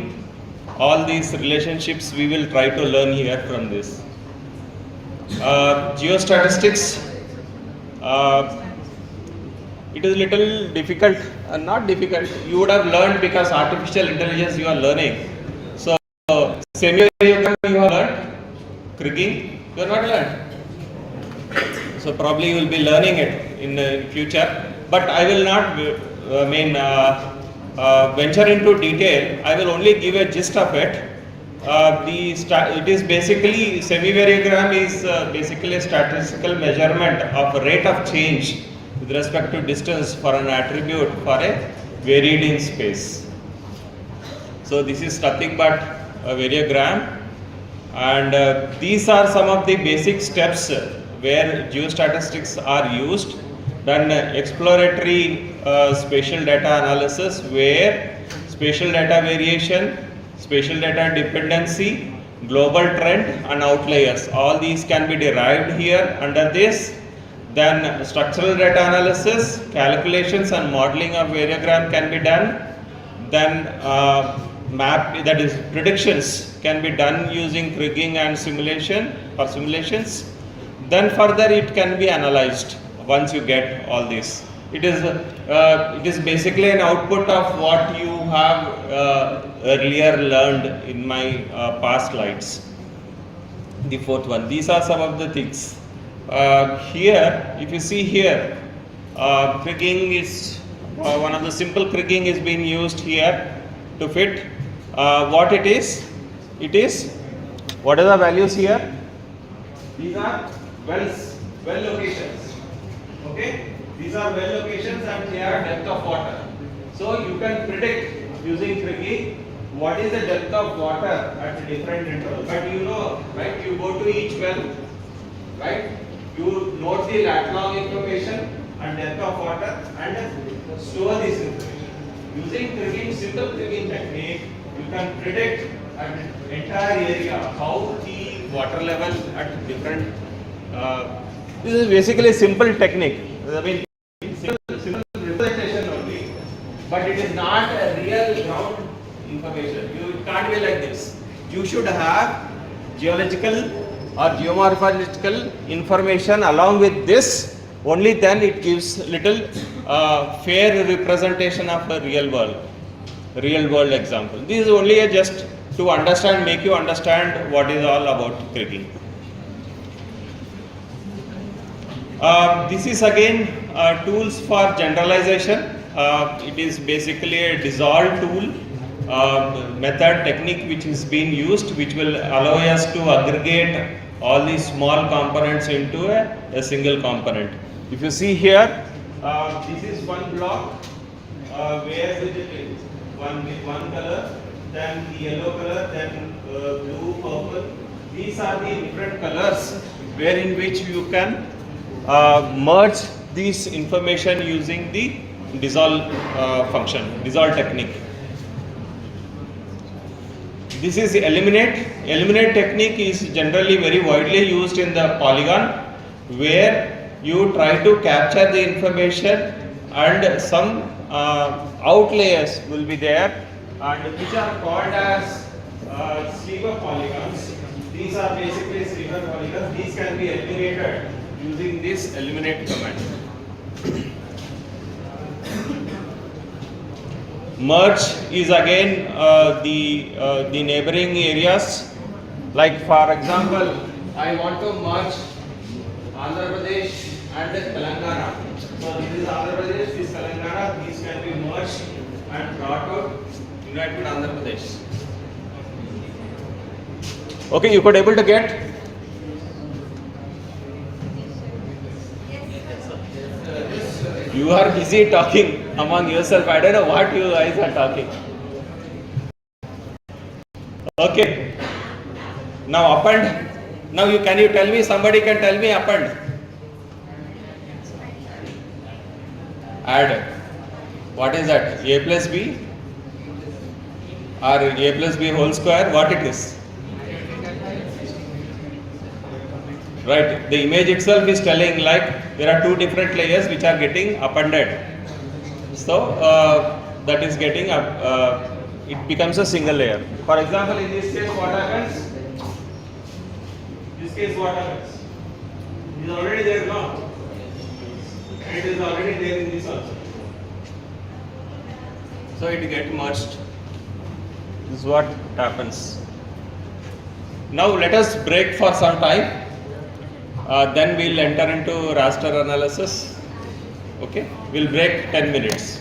all these relationships we will try to learn here from this. Geostatistics, it is little difficult, not difficult, you would have learned because artificial intelligence you are learning. So, semi-variogram you have learned, kriging you have not learned. So probably you will be learning it in the future, but I will not venture into detail. I will only give a gist of it. It is basically, semi-variogram is basically a statistical measurement of rate of change with respect to distance for an attribute for a varied in space. So this is nothing but a variogram, and these are some of the basic steps where geostatistics are used. Then exploratory spatial data analysis, where spatial data variation, spatial data dependency, global trend and outliers, all these can be derived here under this. Then structural data analysis, calculations and modeling of variogram can be done. Then that is predictions can be done using kriging and simulation or simulations. Then further it can be analyzed once you get all this. It is basically an output of what you have earlier learned in my past slides. The fourth one. These are some of the things. Here, if you see here, kriging is one of the simple kriging is being used here to fit what it is. It is, what are the values here? These are well locations. Okay, these are well locations and they are depth of water. So you can predict using kriging what is the depth of water at different intervals. But you know, right? You go to each well, right? You note the lat long information and depth of water and store this information. Using kriging, simple kriging technique, you can predict an entire area how the water level at different. This is basically a simple technique. I mean, simple representation only, but it is not a real ground information. It can't be like this. You should have geological or geomorphological information along with this. Only then it gives little fair representation of a real world example. This is only just to understand, make you understand what is all about kriging. This is again tools for generalization. It is basically a dissolve tool method technique which is being used, which will allow us to aggregate all these small components into a single component. If you see here, this is one block where it is one color, then the yellow color, then blue, purple. These are the different colors wherein which you can merge this information using the dissolve function, dissolve technique. This is eliminate. Eliminate technique is generally very widely used in the polygon, where you try to capture the information and some outliers will be there, and which are called as sliver polygons. These are basically sliver polygons. These can be eliminated using this eliminate command. Merge is again the neighboring areas. Like for example, I want to merge Andhra Pradesh and Telangana. So this is Andhra Pradesh, this is Telangana. These can be merged and brought out, united Andhra Pradesh. Okay, you could able to get. You are busy talking among yourself. I don't know what you guys are talking. Okay. Now append. Now can you tell me? Somebody can tell me append. Add. What is that? A plus B or A plus B whole square? What it is? right? The image itself is telling like there are two different layers which are getting appended. So that is getting it becomes a single layer. For example, in this case, what happens? In this case, what happens? It is already there now. And it is already there in this also. So it gets merged. This is what happens. Now let us break for some time. Then we'll enter into raster analysis. Okay, we'll break 10 minutes.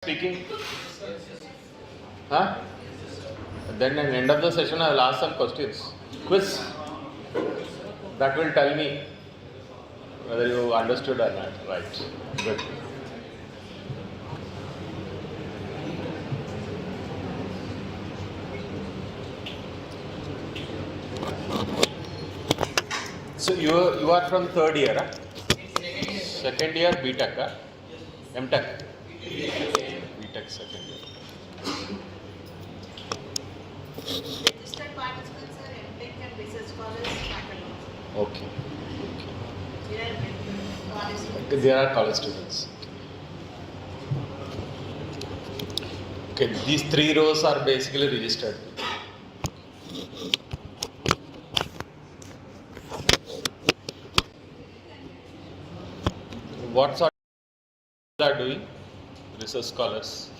Speaking? Huh? Then at the end of the session I will ask some questions. Quiz. That will tell me whether you understood or not. Right. Good. So you are from third year, huh? Second year B.Tech, huh? M.Tech? B.Tech second year. Registered participants are M.Tech and research scholars faculty. Okay. They are college students. There are college students. Okay, these 3 rows are basically registered. What sort of are doing? Research scholars.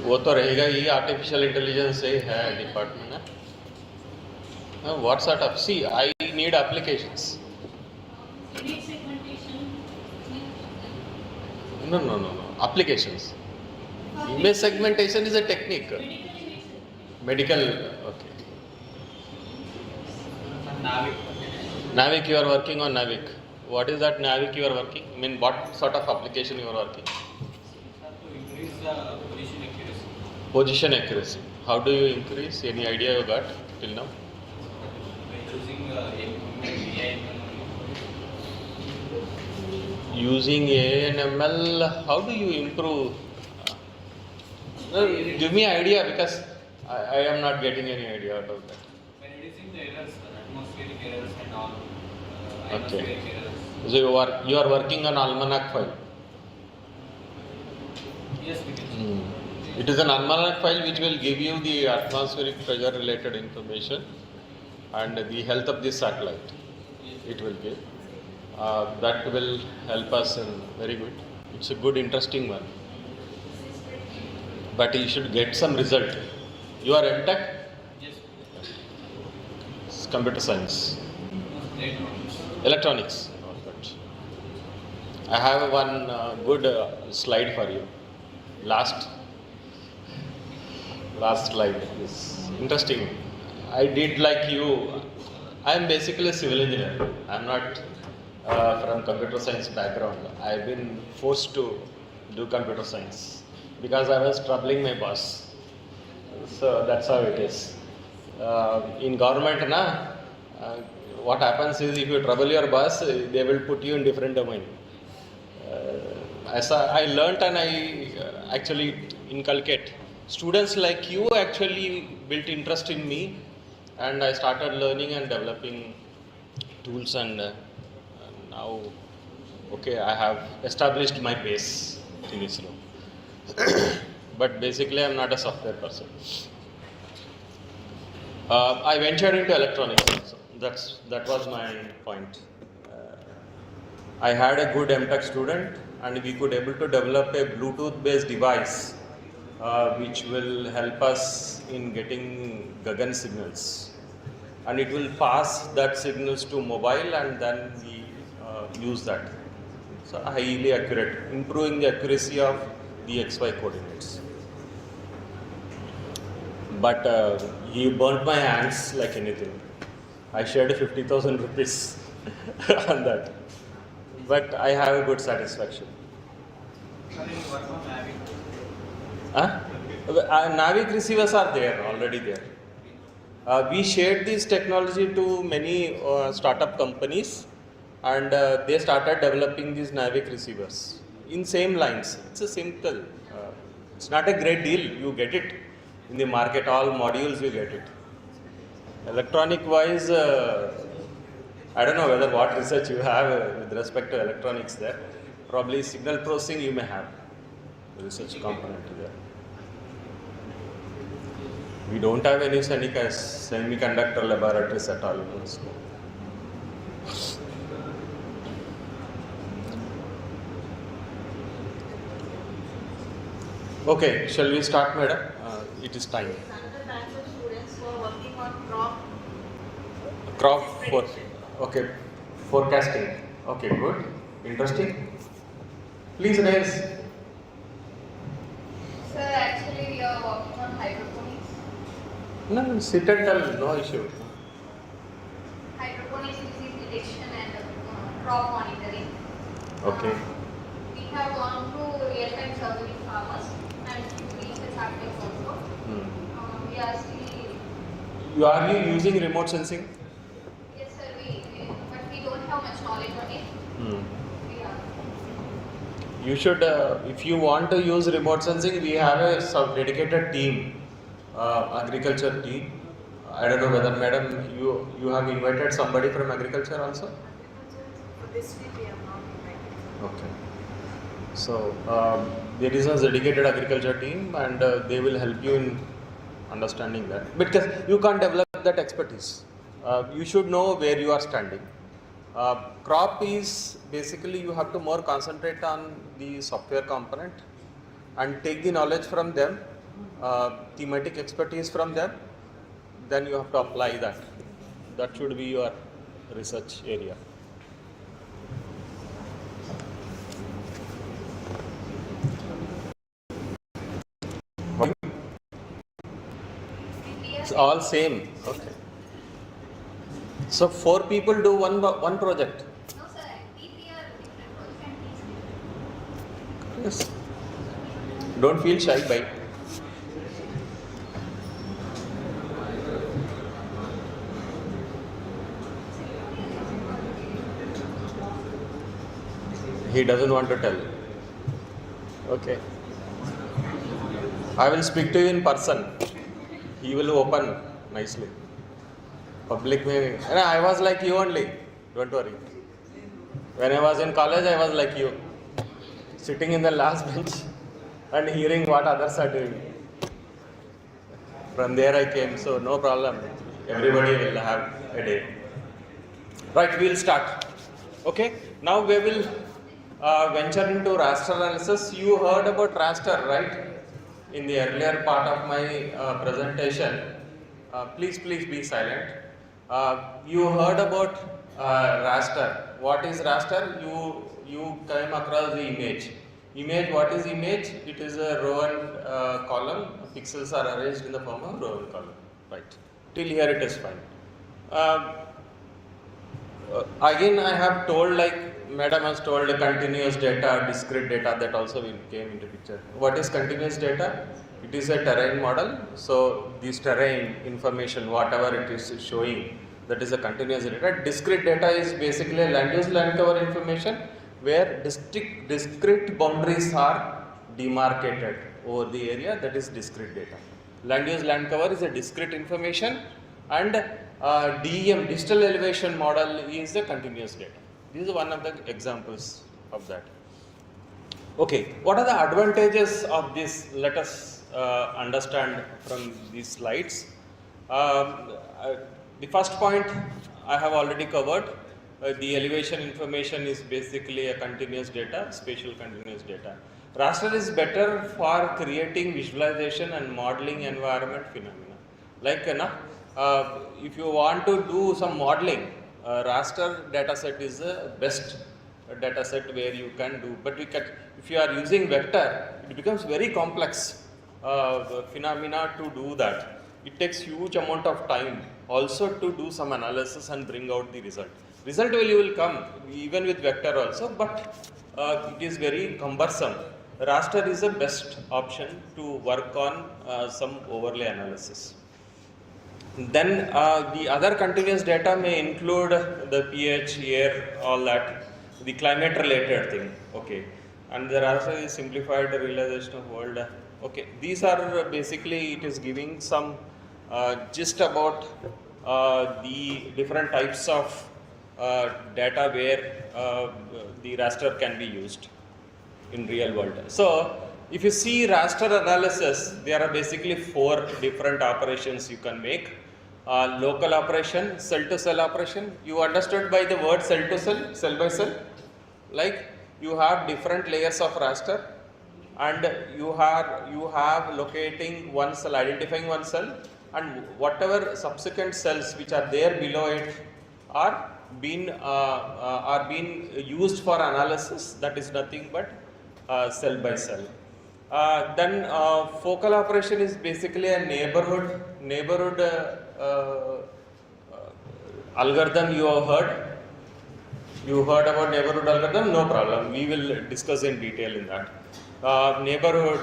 वो तो रहेगा ही, artificial intelligence से है department ना. What sort of? See, I need applications. Image segmentation. No. Applications. Image segmentation is a technique. Medical. Okay. Navic, you are working on Navic. What is that Navic you are working? I mean, what sort of application you are working? To increase the position accuracy. Position accuracy. How do you increase? Any idea you got till now? By using DAY-2. Using AI and ML, how do you improve? Give me idea, because I am not getting any idea out of that. By reducing the errors, atmospheric errors and all, Okay. atmospheric errors. So you are working on almanac file. Yes, we can. It is an almanac file which will give you the atmospheric pressure related information and the health of the satellite. It will give. That will help us in very good. It's a good, interesting one. But you should get some result. You are M.Tech? Yes. It's computer science. Electronics. Electronics. Oh, good. I have one good slide for you. Last slide is interesting. I did like you. I am basically a civil engineer. I am not from computer science background. I have been forced to do computer science because I was troubling my boss. So that's how it is. In government, what happens is if you trouble your boss, they will put you in different domain. I learnt and I actually inculcate. Students like you actually built interest in me, and I started learning and developing tools, and now, okay, I have established my base in ISRO. But basically, I am not a software person. I ventured into electronics also. That was my point. I had a good M.Tech student, and we could able to develop a Bluetooth-based device which will help us in getting Gagan signals, and it will pass that signals to mobile, and then we use that. So highly accurate, improving the accuracy of the XY coordinates. But he burnt my hands like anything. I shared 50,000 rupees on that. But I have a good satisfaction. Navic receivers are there, already there. We shared this technology to many startup companies, and they started developing these Navic receivers in same lines. It's a simple, it's not a great deal. You get it in the market, all modules you get it. Electronic wise, I don't know whether what research you have with respect to electronics there. Probably signal processing you may have research component there. We don't have any semiconductor laboratories at all in school. Okay, shall we start, madam? It is time. Another batch of students who are working on Crop for, okay, forecasting. Okay, good. Interesting? Please raise. Sir, actually we are working on hydroponics. No, sit and tell, no issue. Hydroponics disease detection and crop monitoring. Okay. We have gone to real-time survey with farmers and research articles also. We are still. Are you using remote sensing? Yes, sir. But we don't have much knowledge on it. We are. You should, if you want to use remote sensing, we have a dedicated team, agriculture team. I don't know whether, madam, you have invited somebody from agriculture also? For this week we have not invited. Okay. So, there is a dedicated agriculture team and they will help you in understanding that. Because you can't develop that expertise. You should know where you are standing. Crop is basically you have to more concentrate on the software component and take the knowledge from them, thematic expertise from them, then you have to apply that. That should be your research area. It's all same. Okay. So 4 people do one project. No, sir. DPR different projects. Yes. Don't feel shy by. He doesn't want to tell. Okay. I will speak to you in person. He will open nicely. Public meeting. And I was like you only. Don't worry. When I was in college, I was like you. Sitting in the last bench and hearing what others are doing. From there I came, so no problem. Everybody will have a day. Right, we will start. Okay. Now we will venture into raster analysis. You heard about raster, right? In the earlier part of my presentation. Please be silent. You heard about raster. What is raster? You came across the image. Image, what is image? It is a row and column. Pixels are arranged in the form of row and column. Right. Till here it is fine. Again, I have told, like madam has told, continuous data, discrete data, that also came into picture. What is continuous data? It is a terrain model. So this terrain information, whatever it is showing, that is a continuous data. Discrete data is basically a land use land cover information where discrete boundaries are demarcated over the area, that is discrete data. Land use land cover is a discrete information and DEM, digital elevation model, is the continuous data. This is one of the examples of that. Okay, what are the advantages of this? Let us understand from these slides. The first point I have already covered. The elevation information is basically a continuous data, spatial continuous data. Raster is better for creating visualization and modeling environment phenomena. Like if you want to do some modeling, raster dataset is the best dataset where you can do. But if you are using vector, it becomes very complex phenomena to do that. It takes huge amount of time also to do some analysis and bring out the result. Result value will come even with vector also, but it is very cumbersome. Raster is the best option to work on some overlay analysis. Then the other continuous data may include the pH, air, all that, the climate related thing. Okay, and the raster is simplified realization of world. Okay, these are basically, it is giving some gist about the different types of data where the raster can be used in real world. So if you see raster analysis, there are basically 4 different operations you can make. Local operation, cell to cell operation. You understood by the word cell to cell, cell by cell? Like you have different layers of raster and you have locating one cell, identifying one cell, and whatever subsequent cells which are there below it are been used for analysis. That is nothing but cell by cell. Then focal operation is basically a neighborhood algorithm you have heard. You heard about neighborhood algorithm? No problem. We will discuss in detail in that. Neighborhood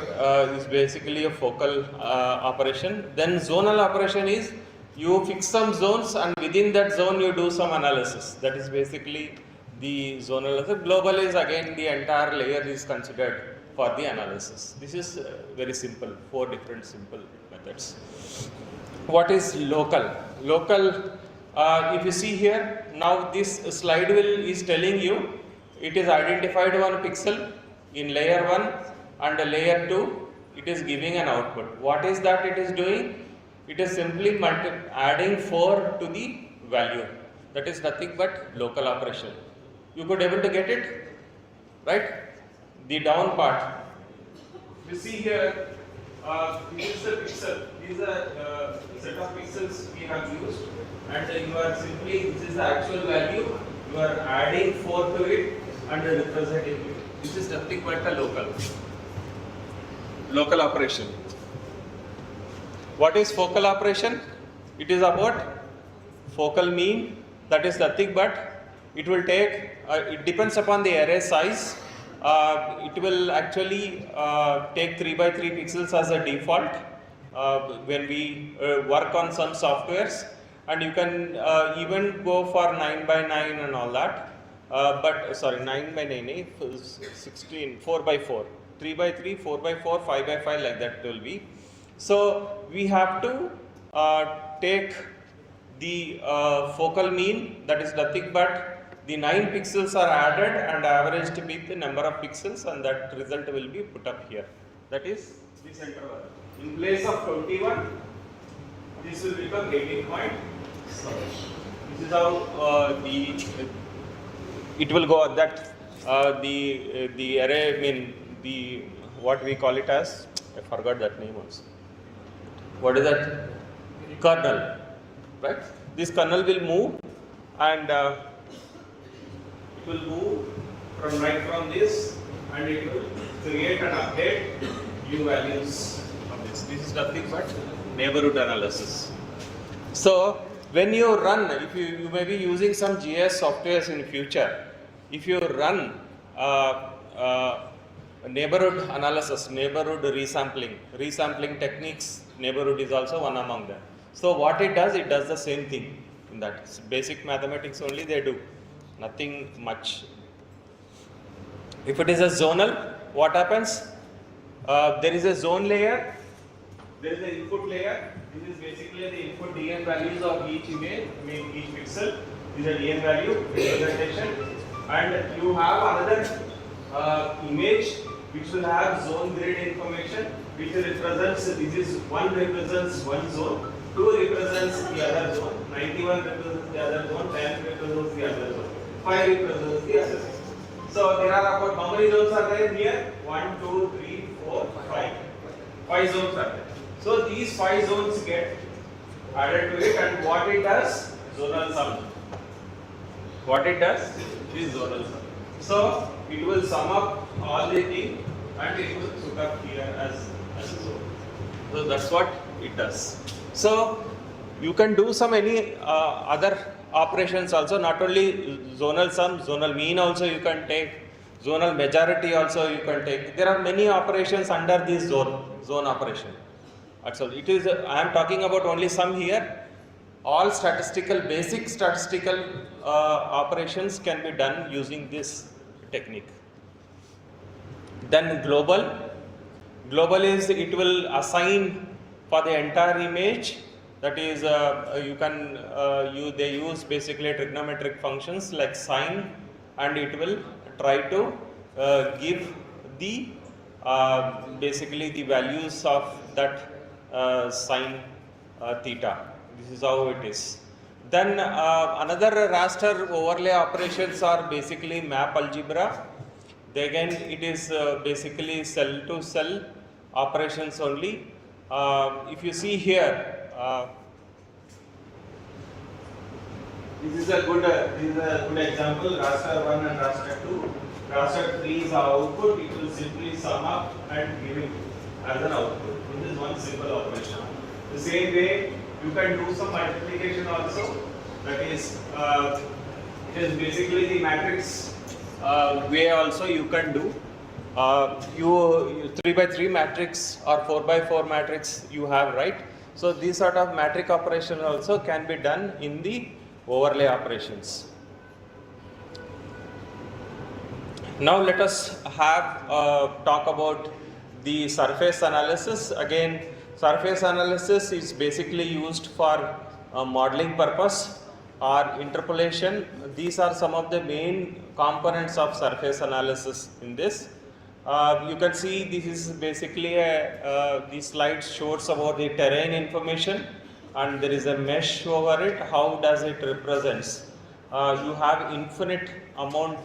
is basically a focal operation. Then zonal operation is you fix some zones and within that zone you do some analysis. That is basically the zonal. The global is again the entire layer is considered for the analysis. This is very simple, 4 different simple methods. What is local? Local, if you see here, now this slide is telling you it is identified one pixel in layer 1 and layer 2, it is giving an output. What is that it is doing? It is simply adding 4 to the value. That is nothing but local operation. You could able to get it, right? The down part. You see here, this is the pixel. These are set of pixels we have used, and you are simply, this is the actual value. You are adding 4 to it and representing it. This is nothing but a local operation. What is focal operation? It is about focal mean. That is nothing but it will take. It depends upon the array size. It will actually take 3 by 3 pixels as a default when we work on some softwares, and you can even go for 9 by 9 and all that. But sorry, 9 by 9, 16, 4 by 4, 3 by 3, 4 by 4, 5 by 5, like that will be. So we have to take the focal mean, that is nothing but the 9 pixels are added and averaged with the number of pixels, and that result will be put up here. That is this interval. In place of 21, this will become 18.7. This is how it will go. That the array, I mean the what we call it as, I forgot that name also. What is that? Kernel, right? This kernel will move and it will move from this, and it will create and update new values of this. This is nothing but neighborhood analysis. So when you run, if you may be using some GIS softwares in future, if you run neighborhood analysis, neighborhood resampling techniques, neighborhood is also one among them. So what it does the same thing in that. It's basic mathematics only they do, nothing much. If it is a zonal, what happens? There is a zone layer, there is an input layer. This is basically the input dn values of each image, each pixel. This is a dn value representation, and you have another image which will have zone grid information, which represents, this is 1 represents one zone, 2 represents the other zone, 91 represents the other zone, 10 represents the other zone, 5 represents the other zone. So there are about, how many zones are there here? 1, 2, 3, 4, 5. 5 zones are there. So these 5 zones get added to it, and what it does? Zonal sum. What it does is zonal sum. So it will sum up all the things and it will put up here as a zone. So that's what it does. So you can do some any other operations also, not only zonal sum, zonal mean also you can take, zonal majority also you can take. There are many operations under this zone operation. So it is, I am talking about only some here. All basic statistical operations can be done using this technique. Then global is, it will assign for the entire image. That is, they use basically trigonometric functions like sine, and it will try to give the basically the values of that sine theta. This is how it is. Then another raster overlay operations are basically map algebra. Again, it is basically cell to cell operations only. If you see here, This is a good example. Raster 1 and raster 2. Raster 3 is our output. It will simply sum up and give it as an output. This is one simple operation. The same way you can do some multiplication also. That is, it is basically the matrix way also you can do. You 3 by 3 matrix or 4 by 4 matrix you have, right? So these sort of matrix operation also can be done in the overlay operations. Now let us have talk about the surface analysis. Again, surface analysis is basically used for modeling purpose or interpolation. These are some of the main components of surface analysis in this. You can see this is basically the slide shows about the terrain information, and there is a mesh over it. How does it represents? You have infinite amount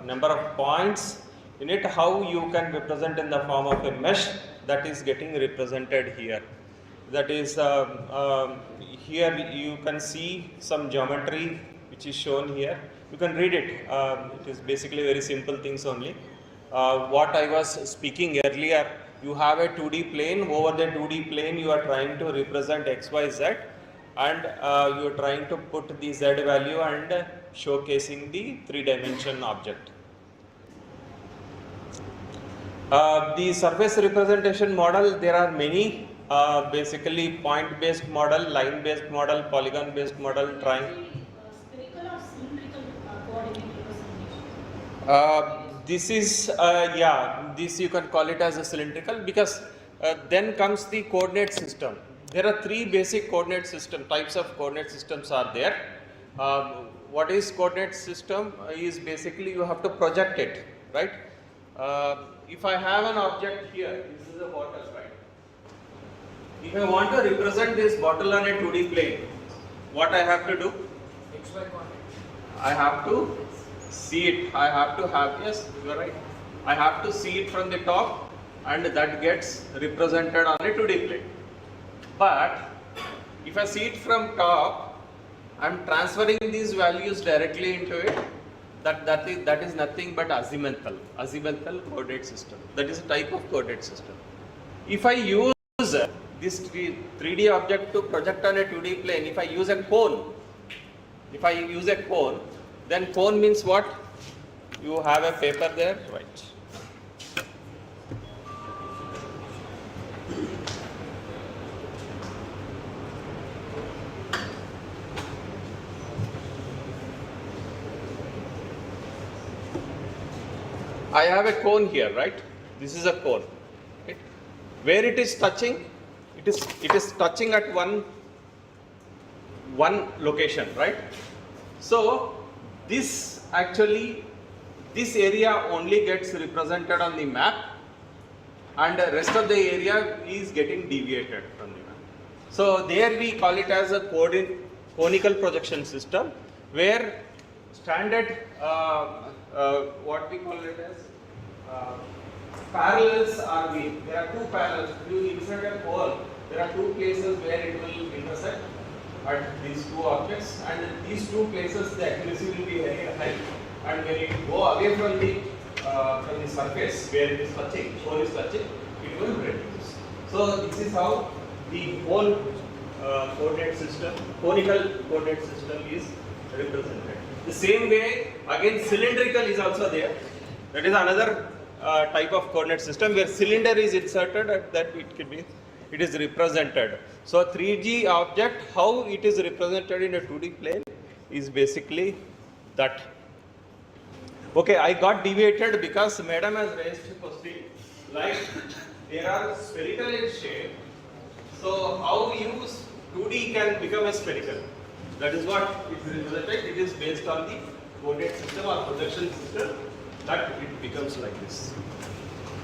number of points in it. How you can represent in the form of a mesh that is getting represented here. That is here you can see some geometry which is shown here. You can read it. It is basically very simple things only. What I was speaking earlier, you have a 2D plane. Over the 2D plane you are trying to represent x, y, z, and you are trying to put the z value and showcasing the 3-dimension object. The surface representation model, there are many, basically point based model, line based model, polygon based model, triangle. Spherical or cylindrical coordinate representation? This is, this you can call it as a cylindrical, because then comes the coordinate system. There are 3 basic coordinate system, types of coordinate systems are there. What is coordinate system? Is basically you have to project it, right? If I have an object here, this is a bottle, right? If I want to represent this bottle on a 2D plane, what I have to do? XY coordinate. I have to see it. I have to have, yes, you are right. I have to see it from the top, and that gets represented on a 2D plane. But if I see it from top, I am transferring these values directly into it. That is nothing but azimuthal coordinate system. That is a type of coordinate system. If I use this 3D object to project on a 2D plane, if I use a cone, then cone means what? You have a paper there, right? I have a cone here, right? This is a cone. Right? Where it is touching, it is touching at one location, right? So this area only gets represented on the map, and the rest of the area is getting deviated from the map. So there we call it as a conical projection system, where standard what we call it as parallels are made. There are 2 parallels. If you insert a pole, there are 2 places where it will intersect at these 2 objects, and these 2 places the accuracy will be very high, and when you go away from the surface where it is touching, pole is touching, it will reduce. So this is how the whole coordinate system, conical coordinate system is represented. The same way, again, cylindrical is also there. That is another type of coordinate system where cylinder is inserted, and that it is represented. So 3D object, how it is represented in a 2D plane is basically that. Okay, I got deviated because madam has raised a question, like there are spherical in shape. So how we use 2D can become a spherical. That is what it is represented. It is based on the coordinate system or projection system that it becomes like this.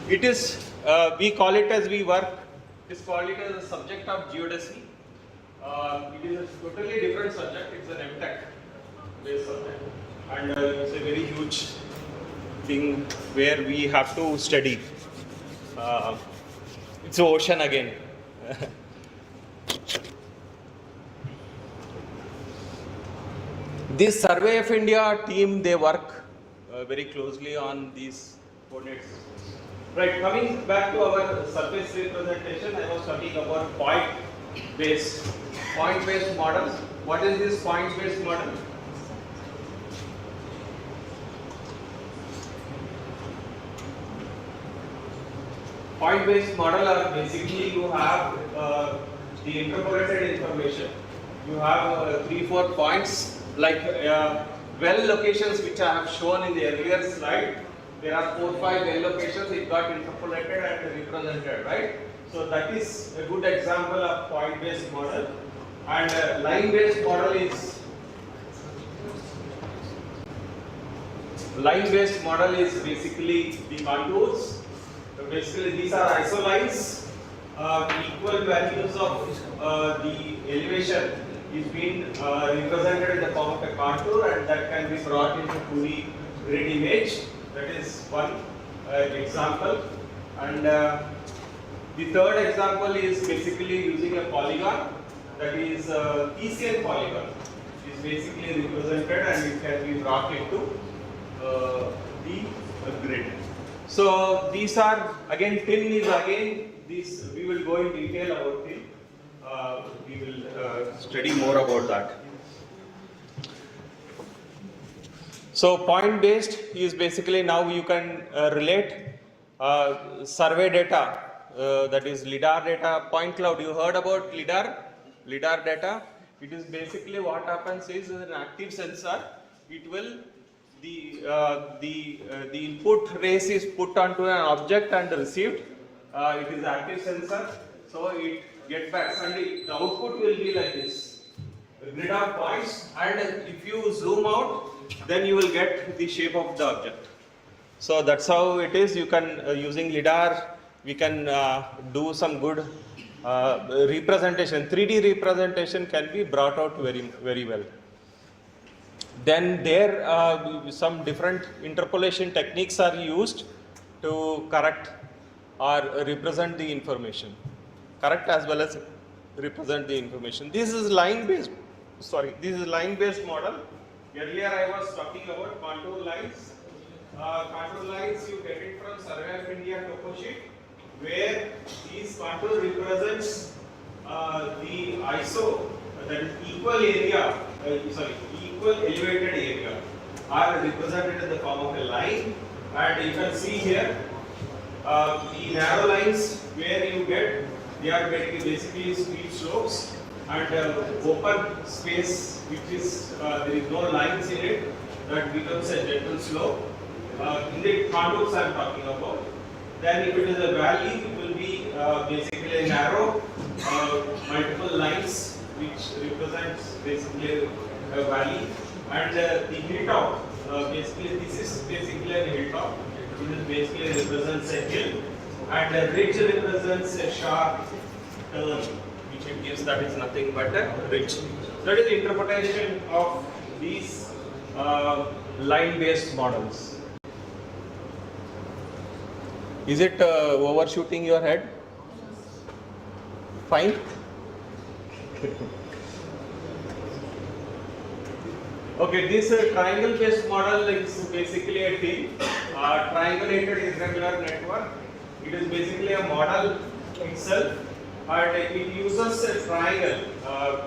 It is, we call it as we work, it is called it as a subject of geodesy. It is a totally different subject. It's an MTech based subject, and it's a very huge thing where we have to study. It's an ocean again. This Survey of India team, they work very closely on these coordinates. Right, coming back to our surface representation, I was talking about point-based model. What is this point-based model? Point-based model are basically you have the interpolated information. You have 3-4 points like well locations which I have shown in the earlier slide. There are 4-5 well locations. It got interpolated and represented, right? So that is a good example of point-based model. And line-based model is basically the contours. So basically, these are isolines. Equal values of the elevation is being represented in the form of a contour, and that can be brought into 2D grid image. That is one example. And the third example is basically using a polygon. That is Hessian polygon. It is basically represented and it can be brought into the grid. So these are again, tin is again, this we will go in detail about tin. We will study more about that. So point based is basically now you can relate survey data, that is LIDAR data, point cloud. You heard about LIDAR data. It is basically what happens is an active sensor. It will the input rays is put onto an object and received. It is active sensor, so it gets back, and the output will be like this, a grid of points. And if you zoom out, then you will get the shape of the object. So that's how it is. You can using LIDAR, we can do some good representation. 3D representation can be brought out very well. Then there some different interpolation techniques are used to correct or represent the information, correct as well as represent the information. This is line based model. Earlier I was talking about contour lines. Contour lines you get it from Survey of India topo sheet, where these contour represents the ISO, that is equal area, equal elevated area, are represented in the form of a line. And you can see here the narrow lines where you get, they are getting basically steep slopes, and open space which is there is no lines in it, that becomes a gentle slope. In the contours I am talking about. Then if it is a valley, it will be basically a narrow multiple lines which represents basically a valley. And the hilltop, basically this is basically a hilltop. It basically represents a hill, and a ridge represents a sharp turn, which it gives that is nothing but a ridge. That is the interpretation of these line-based models. Is it overshooting your head? Fine. Okay, this triangle-based model is basically a tin, triangulated irregular network. It is basically a model itself, and it uses a triangle,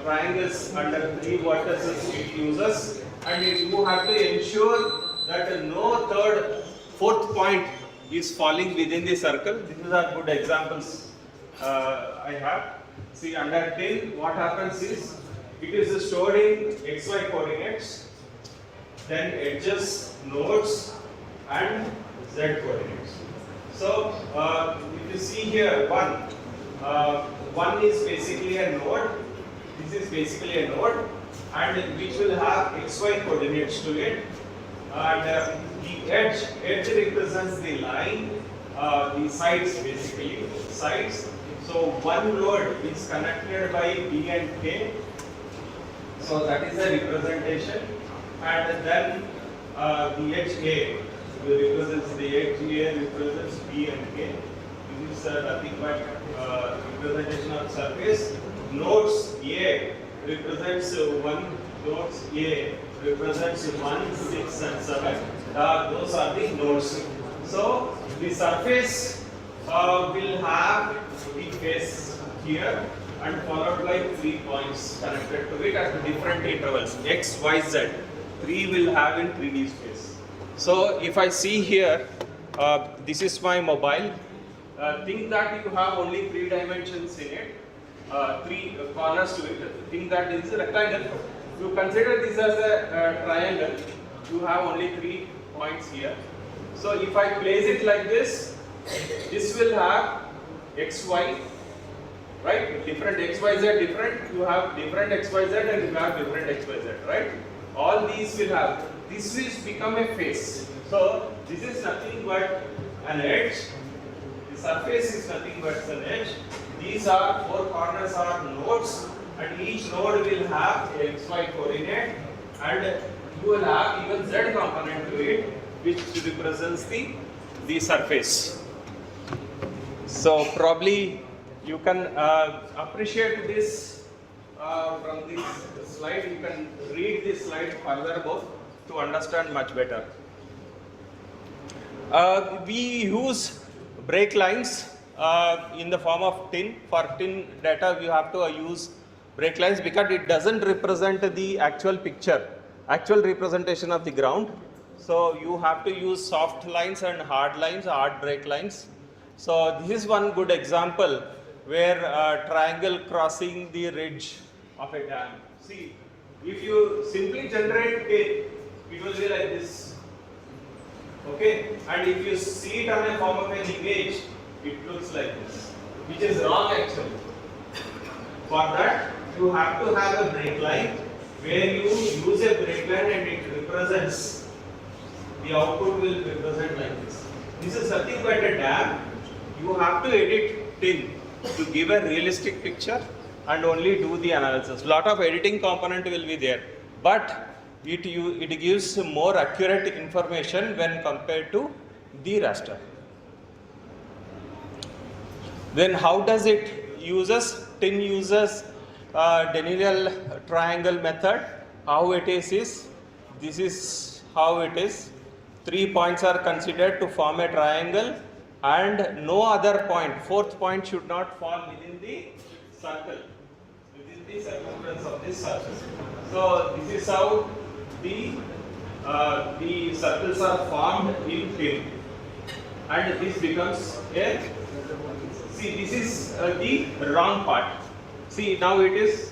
triangles under 3 vertices it uses, and you have to ensure that no fourth point is falling within the circle. These are good examples I have. See, under tin, what happens is, it is stored in XY coordinates, then edges, nodes, and Z coordinates. So, if you see here, one is basically a node, this is basically a node, and which will have XY coordinates to it. And the edge represents the line, the sides basically, sides. So one node is connected by B and K. So that is the representation. And then the edge A represents B and K. This is nothing but representation of surface. Nodes A represents one nodes A represents 1, 6 and 7. Those are the nodes. So the surface will have the face here and followed by 3 points connected to it at different intervals, x, y, z. 3 will have in 3D space. So if I see here, this is my mobile. Think that you have only 3 dimensions in it, 3 corners to it. Think that this is a rectangle. You consider this as a triangle. You have only 3 points here. So if I place it like this will have x, y, right? Different x, y, z, different. You have different x, y, z, and you have different x, y, z, right? All these will have. This will become a face. So this is nothing but an edge. The surface is nothing but an edge. These are 4 corners are nodes, and each node will have a xy coordinate, and you will have even z component to it, which represents the surface. So probably you can appreciate this from this slide. You can read this slide further above to understand much better. We use break lines in the form of tin. For tin data, we have to use break lines because it doesn't represent the actual picture, actual representation of the ground. So you have to use soft lines and hard lines, hard break lines. So this is one good example where triangle crossing the ridge of a dam. See, if you simply generate tin, it will be like this. Okay, and if you see it on a form of an image, it looks like this, which is wrong actually. For that, you have to have a break line where you use a break line and it represents, the output will represent like this. This is nothing but a dam. You have to edit tin to give a realistic picture and only do the analysis. Lot of editing component will be there, but it gives more accurate information when compared to the raster. Then how does it uses? Tin uses Daniel triangle method. How it is this is how it is. 3 points are considered to form a triangle, and no other point, 4th point should not fall within the circle, within the circumference of this circle. So this is how the circles are formed in tin, and this becomes a, see, this is the wrong part. See, now it is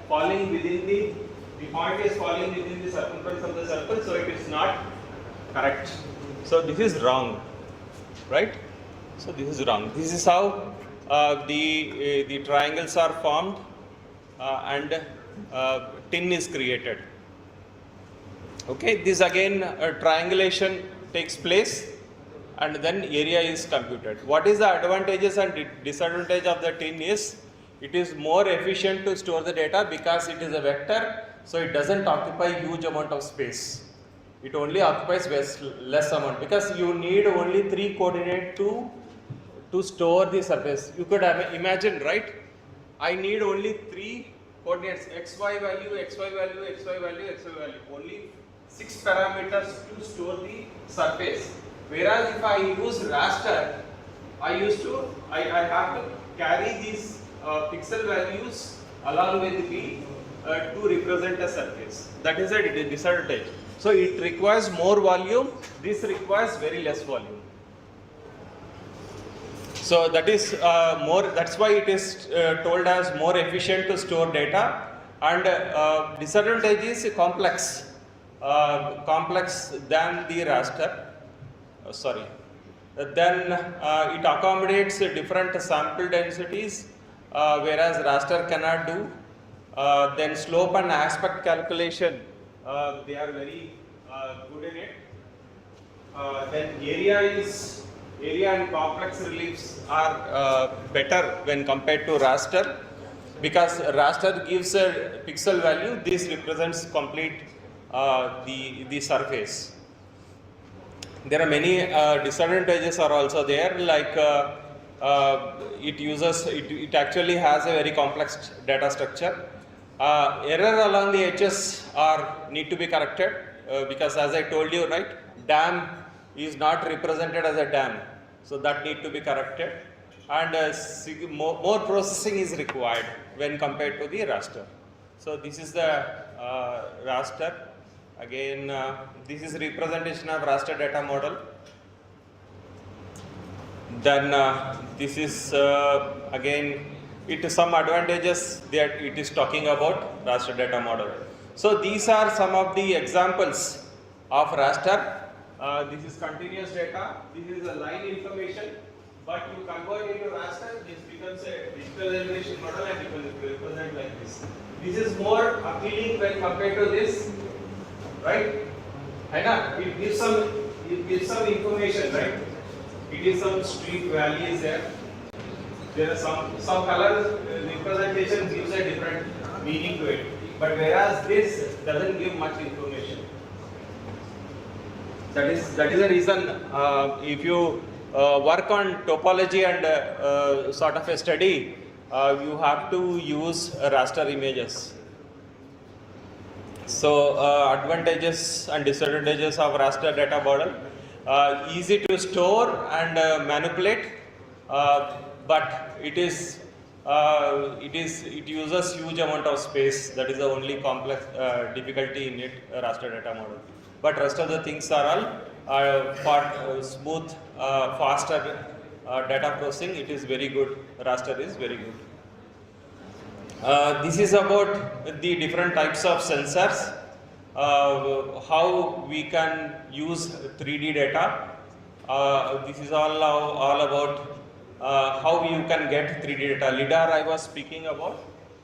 falling within the point is falling within the circumference of the circle, so it is not correct. So this is wrong, right? So this is wrong. This is how the triangles are formed and tin is created. Okay, this again triangulation takes place and then area is computed. What is the advantages and disadvantage of the tin is, it is more efficient to store the data because it is a vector, so it doesn't occupy huge amount of space. It only occupies less amount because you need only 3 coordinates to store the surface. You could imagine, right? I need only 3 coordinates, xy value, xy value, xy value, xy value. Only 6 parameters to store the surface. Whereas if I use raster, I have to carry these pixel values along with me to represent a surface. That is a disadvantage. So it requires more volume. This requires very less volume. So that is more. That's why it is told as more efficient to store data. And disadvantage is complex than the raster. Then it accommodates different sample densities, whereas raster cannot do. Then slope and aspect calculation, they are very good in it. Then area and complex reliefs are better when compared to raster, because raster gives a pixel value. This represents complete the surface. There are many disadvantages are also there, like it actually has a very complex data structure. Error along the edges are need to be corrected because as I told you, right, dam is not represented as a dam, so that need to be corrected, and more processing is required when compared to the raster. So this is the raster. Again, this is representation of raster data model. Then this is again it is some advantages that it is talking about raster data model. So these are some of the examples of raster. This is continuous data. This is a line information, but you convert into raster. This becomes a digital elevation model, and you will represent like this. This is more appealing when compared to this, right? It gives some information, right? It is some street values there. There are some color representation gives a different meaning to it, but whereas this doesn't give much information. That is the reason if you work on topology and sort of a study, you have to use raster images. So advantages and disadvantages of raster data model: easy to store and manipulate, but it uses huge amount of space. That is the only complex difficulty in it, raster data model. But rest of the things are all smooth, faster data processing. It is very good. Raster is very good. This is about the different types of sensors, how we can use 3D data. This is all about how you can get 3D data. LIDAR I was speaking about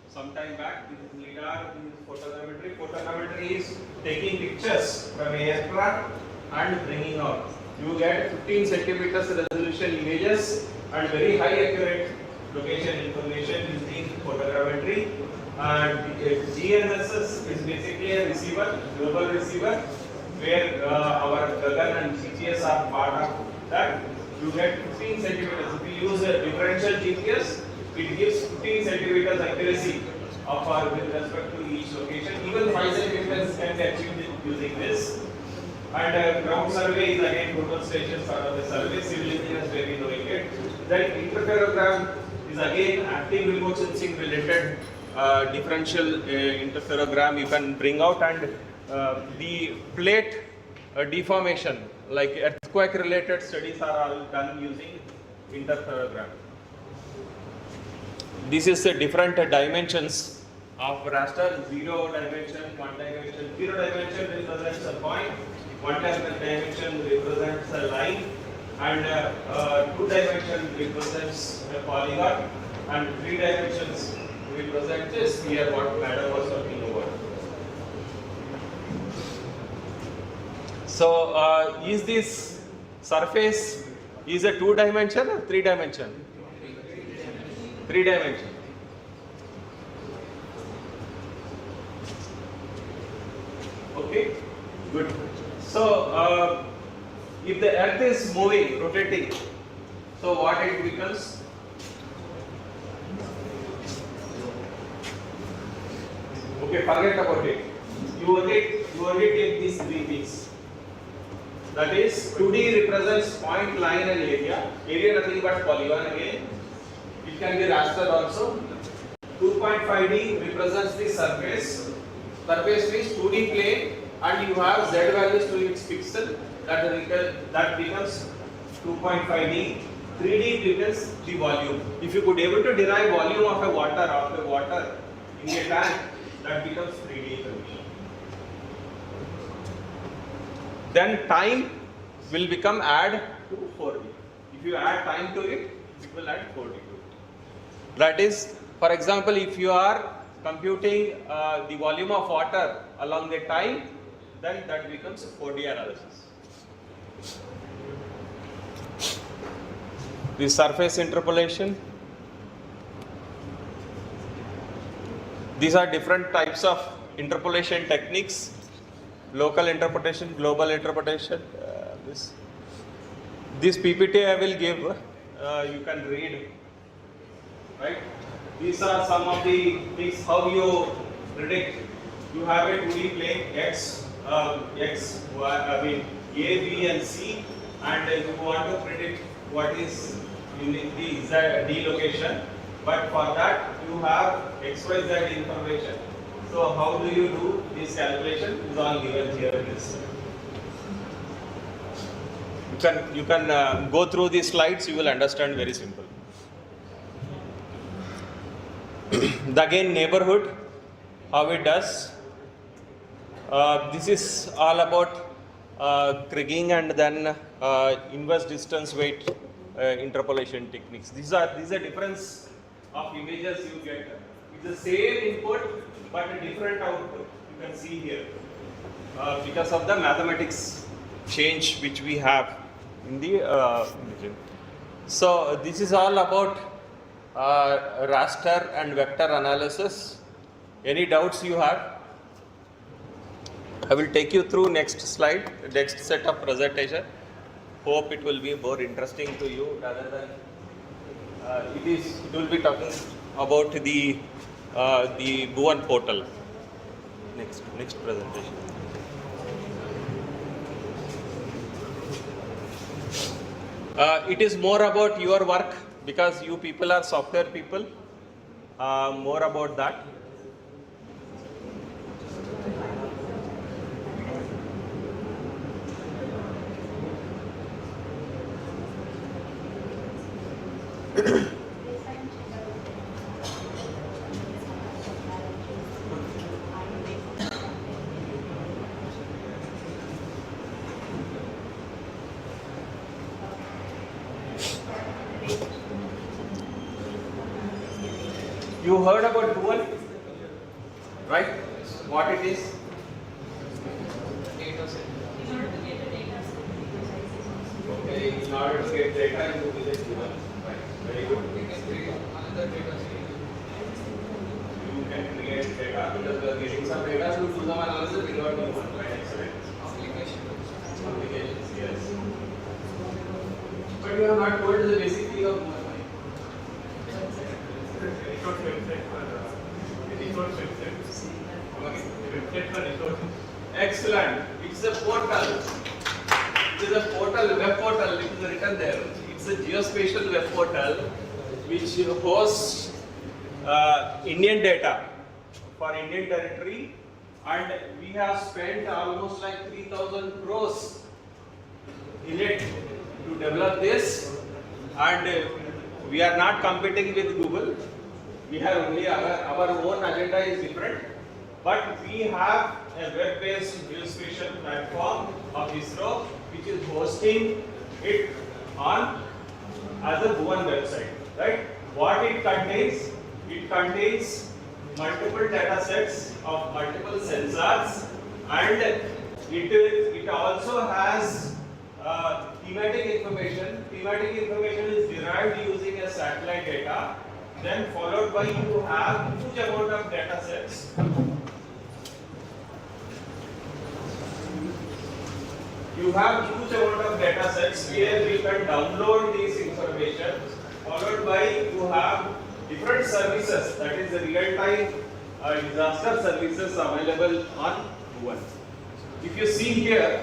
some time back. This is LIDAR, this is photogrammetry. Photogrammetry is taking pictures from a aircraft and bringing out. You get 15 centimeters resolution images and very high accurate location information using photogrammetry. And GNSS is basically a receiver, global receiver, where our Gagan and GPS are part of that. You get 15 centimeters. If you use a differential GPS, it gives 15 centimeters accuracy with respect to each location. Even 5 centimeters can be achieved using this. And ground survey is again total station sort of a survey. Civil engineers may be knowing it. Then interferogram is again active remote sensing related differential interferogram you can bring out, and the plate deformation, like earthquake related studies are all done using interferogram. This is the different dimensions of raster: 0 dimension, 1 dimension. 0 dimension represents a point, 1 dimension represents a line, and 2 dimension represents a polygon, and 3 dimensions represent a sphere, what Madam was talking about. So is this surface is a 2 dimension or 3 dimension? 3 dimension. Okay, good. So if the earth is moving, rotating, so what it becomes? Okay, forget about it. You only take these 3 things. That is, 2D represents point, line and area. Area nothing but polygon again. It can be raster also. 2.5D represents the surface. Surface means 2D plane, and you have Z values to its pixel. That becomes 2.5D. 3D becomes the volume. If you could able to derive volume of a water in a tank, that becomes 3D information. Then time will become add to 4D. If you add time to it, it will add 4D to it. That is, for example, if you are computing the volume of water along the time, then that becomes 4D analysis. The surface interpolation. These are different types of interpolation techniques: local interpretation, global interpretation. This PPT I will give, you can read, right? These are some of the things how you predict, you have a 2D plane X, A, B and C, and you want to predict what is in the D location, but for that you have X, Y, Z information. So how do you do this calculation? Is all given here in this. You can go through these slides, you will understand very simple. Again, neighborhood, how it does. This is all about kriging and then inverse distance weight interpolation techniques. These are difference of images you get. It's the same input but a different output. You can see here because of the mathematics change which we have in the imaging. So this is all about raster and vector analysis. Any doubts you have? I will take you through next slide, next set of presentation. Hope it will be more interesting to you rather than it will be talking about the Bhuvan portal. Next presentation. It is more about your work because you people are software people. More about that. You heard about Bhuvan, right? What it is? Data set. Okay, in order to get data, you will get Bhuvan. Right. Very good. We can create another data set. You can create data because we are getting some data to do some analysis. We got Bhuvan. Right. Excellent. Applications, yes. But you have not told the basic thing of Bhuvan. Excellent. It's a portal. It is a portal, web portal. It is written there. It's a geospatial web portal which hosts Indian data for Indian territory, and we have spent almost like 3,000 crores in it to develop this, and we are not competing with Google. We have only our own agenda is different, but we have a web-based geospatial platform of ISRO which is hosting it on as a Bhuvan website, right? What it contains? It contains multiple data sets of multiple sensors, and it also has thematic information. Thematic information is derived using a satellite data. Then followed by you have huge amount of data sets. You have huge amount of data sets where we can download this information. Followed by you have different services, that is the real-time disaster services available on Bhuvan. If you see here,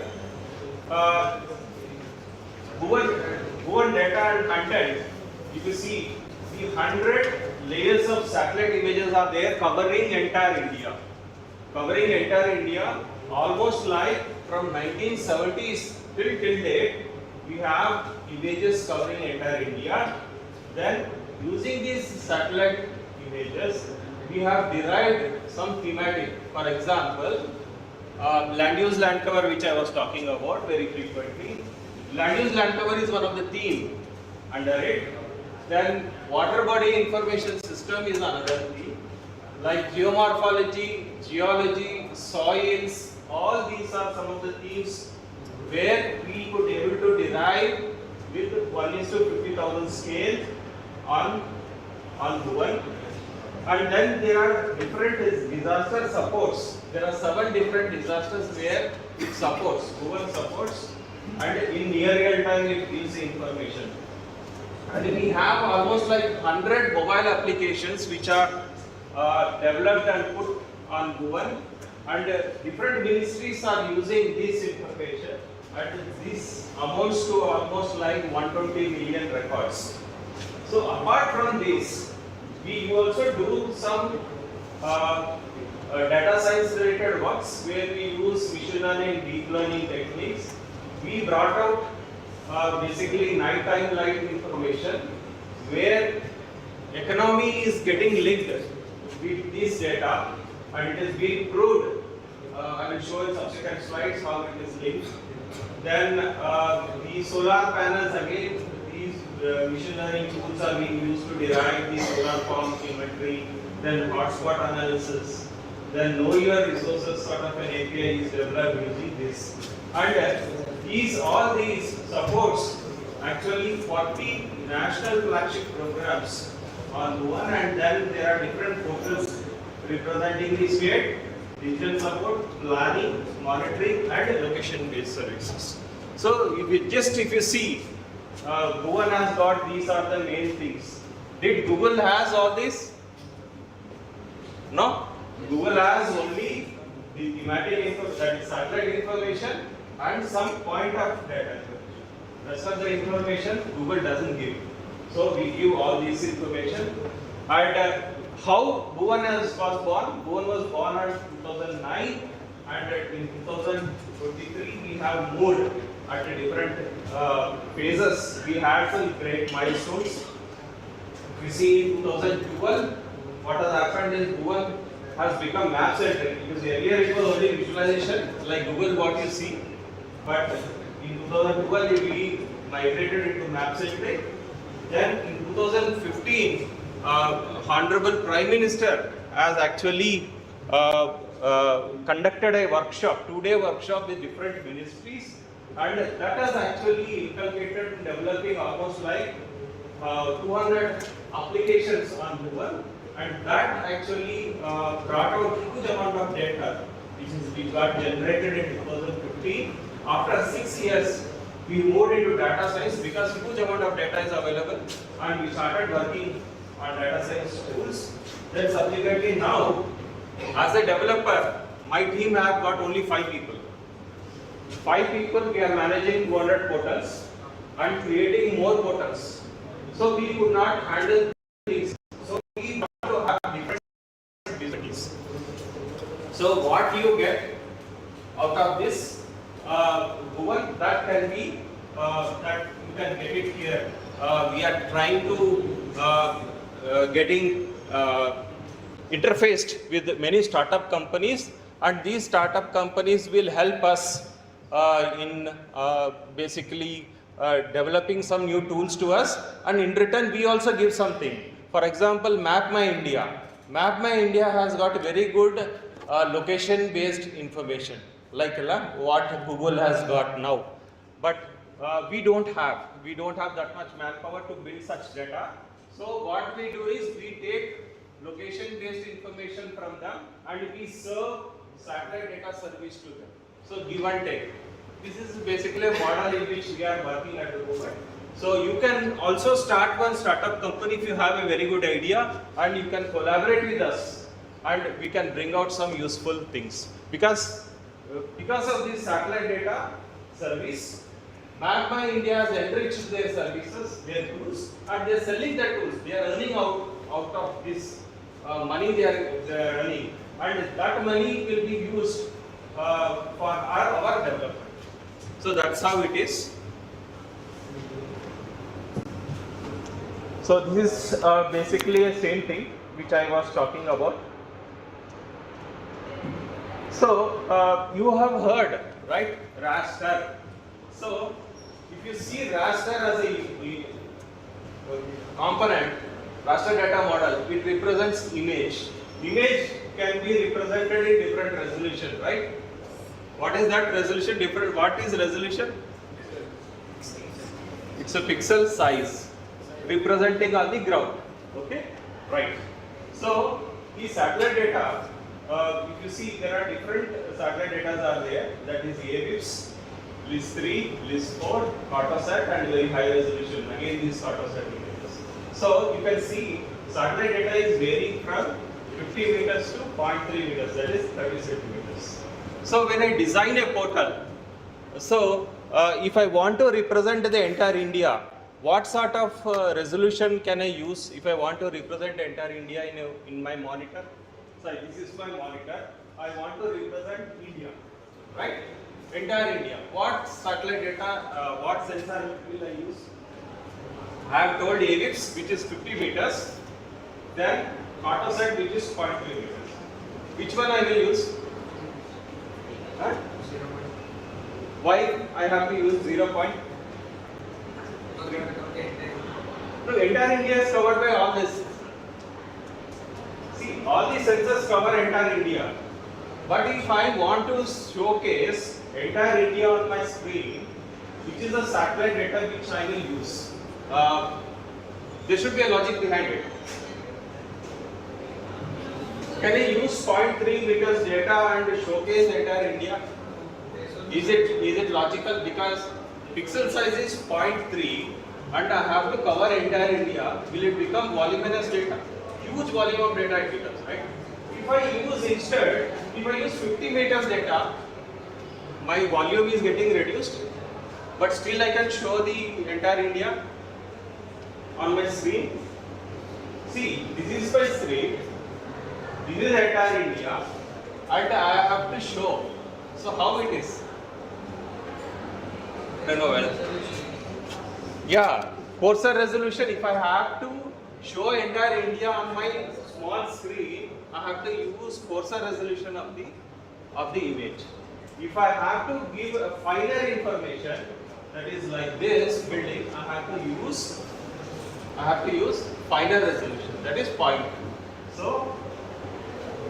Bhuvan data and content, if you see, 100 layers of satellite images are there covering entire India. Covering entire India, almost like from 1970s till date, we have images covering entire India. Then using these satellite images, we have derived some thematic. For example, land use land cover, which I was talking about very frequently. Land use land cover is one of the theme under it. Then water body information system is another theme, like geomorphology, geology, soils, all these are some of the themes where we could able to derive with 1:50,000 scale on Bhuvan. And then there are different disaster supports. There are 7 different disasters where it supports, Bhuvan supports, and in near real time it gives information. And we have almost like 100 mobile applications which are developed and put on Bhuvan, and different ministries are using this information, and this amounts to almost like 120 million records. So apart from this, we also do some data science related works where we use machine learning, deep learning techniques. We brought out basically nighttime light information where economy is getting linked with this data, and it is being proved. I will show in subsequent slides how it is linked. Then the solar panels, again, these machine learning tools are being used to derive the solar farm inventory. Then hotspot analysis. Then know your resources sort of an API is developed using this. And all these supports actually 40 national flagship programs on one, and then there are different portals representing the state, digital support, planning, monitoring, and location-based services. So if you see, Google has got these are the main things. Did Google has all this? No. Google has only the thematic info, that is satellite information, and some point of data. Rest of the information Google doesn't give. So we give all this information. And how Bhuvan was born? Bhuvan was born in 2009, and in 2023 we have moved at different phases. We had some great milestones. We see in 2012, what has happened is Bhuvan has become map centric, because earlier it was only visualization like Google what you see, but in 2012 we migrated into map centric. Then in 2015, Honorable Prime Minister has actually conducted a workshop, 2-day workshop with different ministries, and that has actually inculcated in developing almost like 200 applications on Google. And that actually brought out huge amount of data, which got generated in 2015. After 6 years, we moved into data science because huge amount of data is available, and we started working on data science tools. Then subsequently now, as a developer, my team have got only 5 people. 5 people, we are managing 200 portals and creating more portals. So we could not handle things. So we So what you get out of this Bhuvan, that can be that you can get it here. We are trying to getting interfaced with many startup companies, and these startup companies will help us in basically developing some new tools to us, and in return we also give something. For example, Map My India. Map My India has got very good location based information like what Google has got now, but we don't have that much manpower to build such data. So what we do is we take location based information from them and we serve satellite data service to them. So give and take. This is basically a model in which we are working at the moment. So you can also start one startup company if you have a very good idea, and you can collaborate with us, and we can bring out some useful things. Because of this satellite data service, Map My India has enriched their services, their tools, and they are selling their tools. They are earning out of this money they are earning, and that money will be used for our development. So that's how it is. So this is basically the same thing which I was talking about. So you have heard, right, raster. So if you see raster as a component, raster data model, it represents image. Image can be represented in different resolution, right? What is that resolution? Different. What is resolution? It's a pixel size representing on the ground. Okay, right. So the satellite data, if you see, there are different satellite data are there. That is AWIPS, LIS3, LIS4, Cartosat, and very high resolution. Again, these Cartosat images. So you can see satellite data is varying from 50 meters to 0.3 meters, that is 30 centimeters. So when I design a portal, so if I want to represent the entire India, what sort of resolution can I use if I want to represent the entire India in my monitor? So this is my monitor. I want to represent India, right? Entire India. What satellite data, what sensor will I use? I have told ellipse, which is 50 meters, then Cartosat, which is 0.3 meters. Which one I will use? Huh? Why I have to use 0. No, entire India is covered by all this. See, all these sensors cover entire India. But if I want to showcase entire India on my screen, which is the satellite data which I will use, there should be a logic behind it. Can I use 0.3 meters data and showcase entire India? Is it logical? Because pixel size is 0.3 and I have to cover entire India. Will it become voluminous data? Huge volume of data it becomes, right? If I use 50 meters data, my volume is getting reduced, but still I can show the entire India on my screen. See, this is my screen, this is entire India, and I have to show. So how it is? I don't know well. Yeah, coarser resolution. If I have to show entire India on my small screen, I have to use coarser resolution of the image. If I have to give a finer information, that is like this building, I have to use finer resolution, that is point. So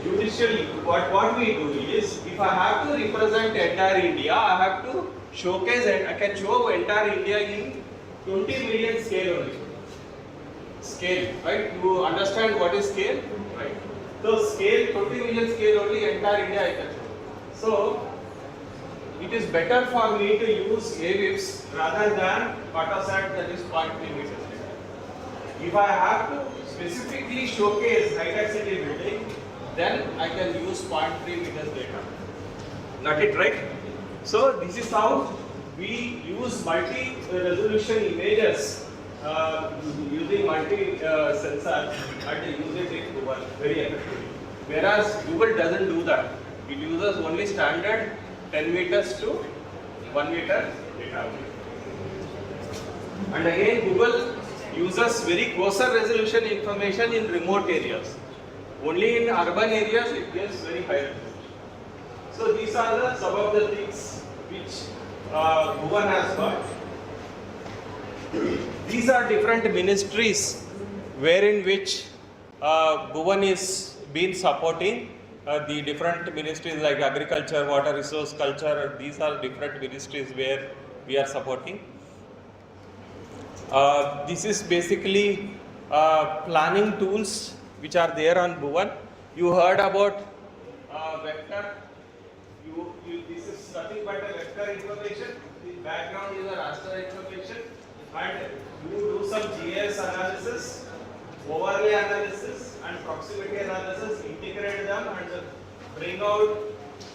judicially, what we do is, if I have to represent entire India, I have to showcase it. I can show entire India in 20 million scale only. Scale, right? You understand what is scale, right? So scale, 20 million scale only, entire India I can show. So it is better for me to use ellipse rather than Cartosat, that is 0.3 meters. If I have to specifically showcase high-tech city building, then I can use 0.3 meters data. Got it, right? So this is how we use multi-resolution images using multi-sensor and use it in Google very effectively. Whereas Google doesn't do that. It uses only standard 10 meters to 1 meter data. And again, Google uses very coarser resolution information in remote areas. Only in urban areas it gives very high resolution. So these are some of the things which Google has got. These are different ministries wherein which Bhuvan is been supporting. The different ministries like agriculture, water resource, culture, these are different ministries where we are supporting. This is basically planning tools which are there on Bhuvan. You heard about vector. This is nothing but a vector information. The background is a raster information, and you do some GIS analysis, overlay analysis, and proximity analysis. Integrate them and bring out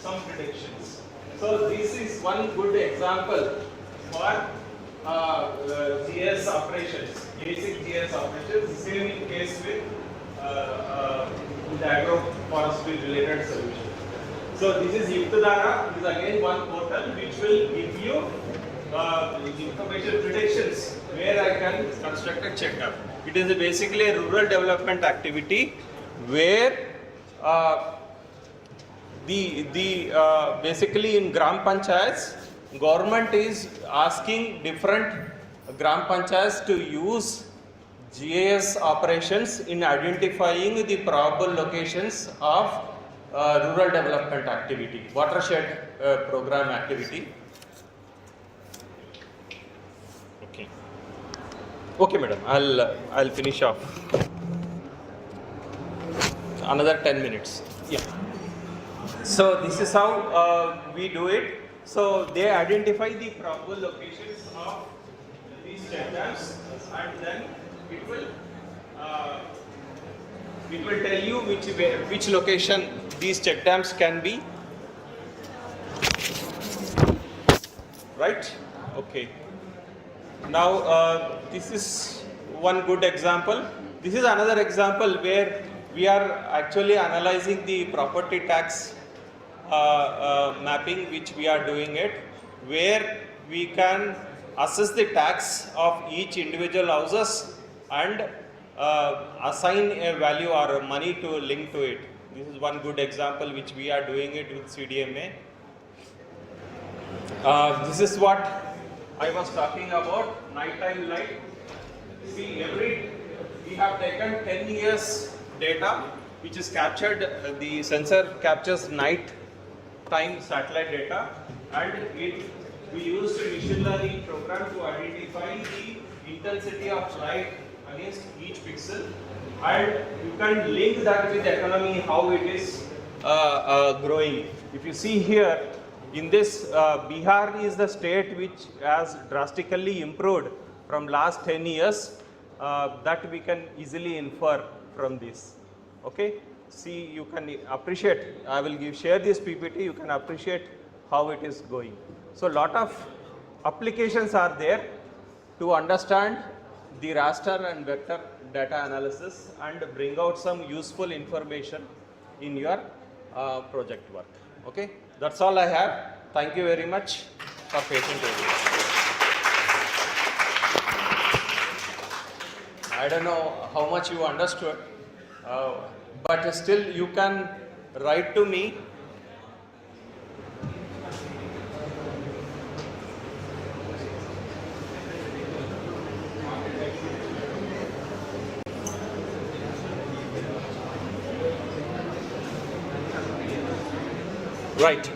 some predictions. So this is one good example for GIS operations, basic GIS operations. Same in case with the agroforestry related solution. So this is Yuktadara. This is again one portal which will give you information predictions where I can construct a checkup. It is basically a rural development activity where basically in Gram Panchayats, government is asking different Gram Panchayats to use GIS operations in identifying the probable locations of rural development activity, watershed program activity. Okay, madam. I'll finish off. Another 10 minutes. Yeah. So this is how we do it. So they identify the probable locations of these check dams, and then it it will tell you which location these check dams can be. Right? Okay. Now this is one good example. This is another example where we are actually analyzing the property tax mapping, which we are doing it, where we can assess the tax of each individual houses and assign a value or money to link to it. This is one good example which we are doing it with CDMA. This is what I was talking about, nighttime light. See, we have taken 10 years data which is captured, the sensor captures night time satellite data, and we used a machine learning program to identify the intensity of light against each pixel, and you can link that with the economy, how it is growing. If you see here, in this, Bihar is the state which has drastically improved from last 10 years. That we can easily infer from this. Okay, see, you can appreciate. I will share this PPT. You can appreciate how it is going. So, lot of applications are there to understand the raster and vector data analysis and bring out some useful information in your project work. Okay, that's all I have. Thank you very much for patient listening. I don't know how much you understood, but still you can write to me. Right.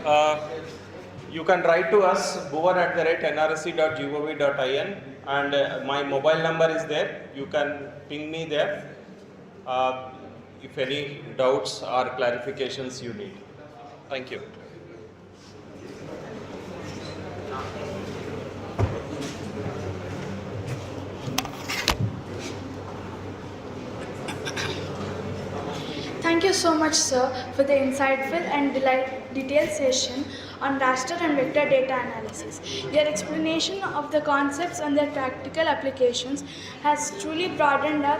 You can write to us, bhuvan@nrsc.gov.in, and my mobile number is there. You can ping me there if any doubts or clarifications you need. Thank you. Thank you so much, sir, for the insightful and detailed session on raster and vector data analysis. Your explanation of the concepts and their practical applications has truly broadened our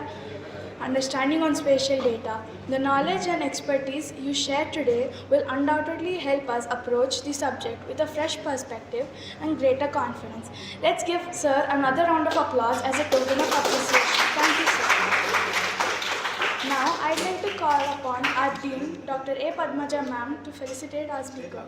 understanding on spatial data. The knowledge and expertise you shared today will undoubtedly help us approach the subject with a fresh perspective and greater confidence. Let's give sir another round of applause as a token of appreciation. Thank you, sir. Now, I'd like to call upon our Dean, Dr. A. Padmaja ma'am, to felicitate our speaker.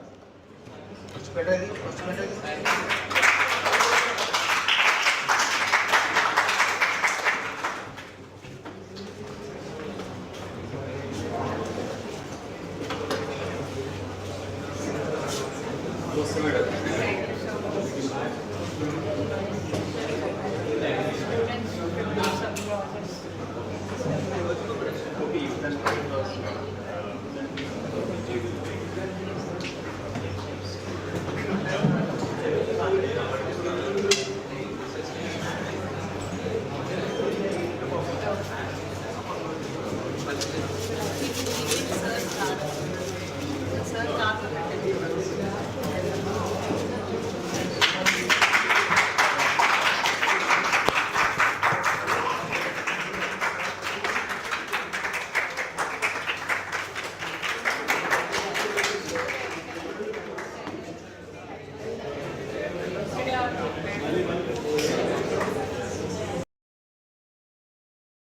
Namaste, madam.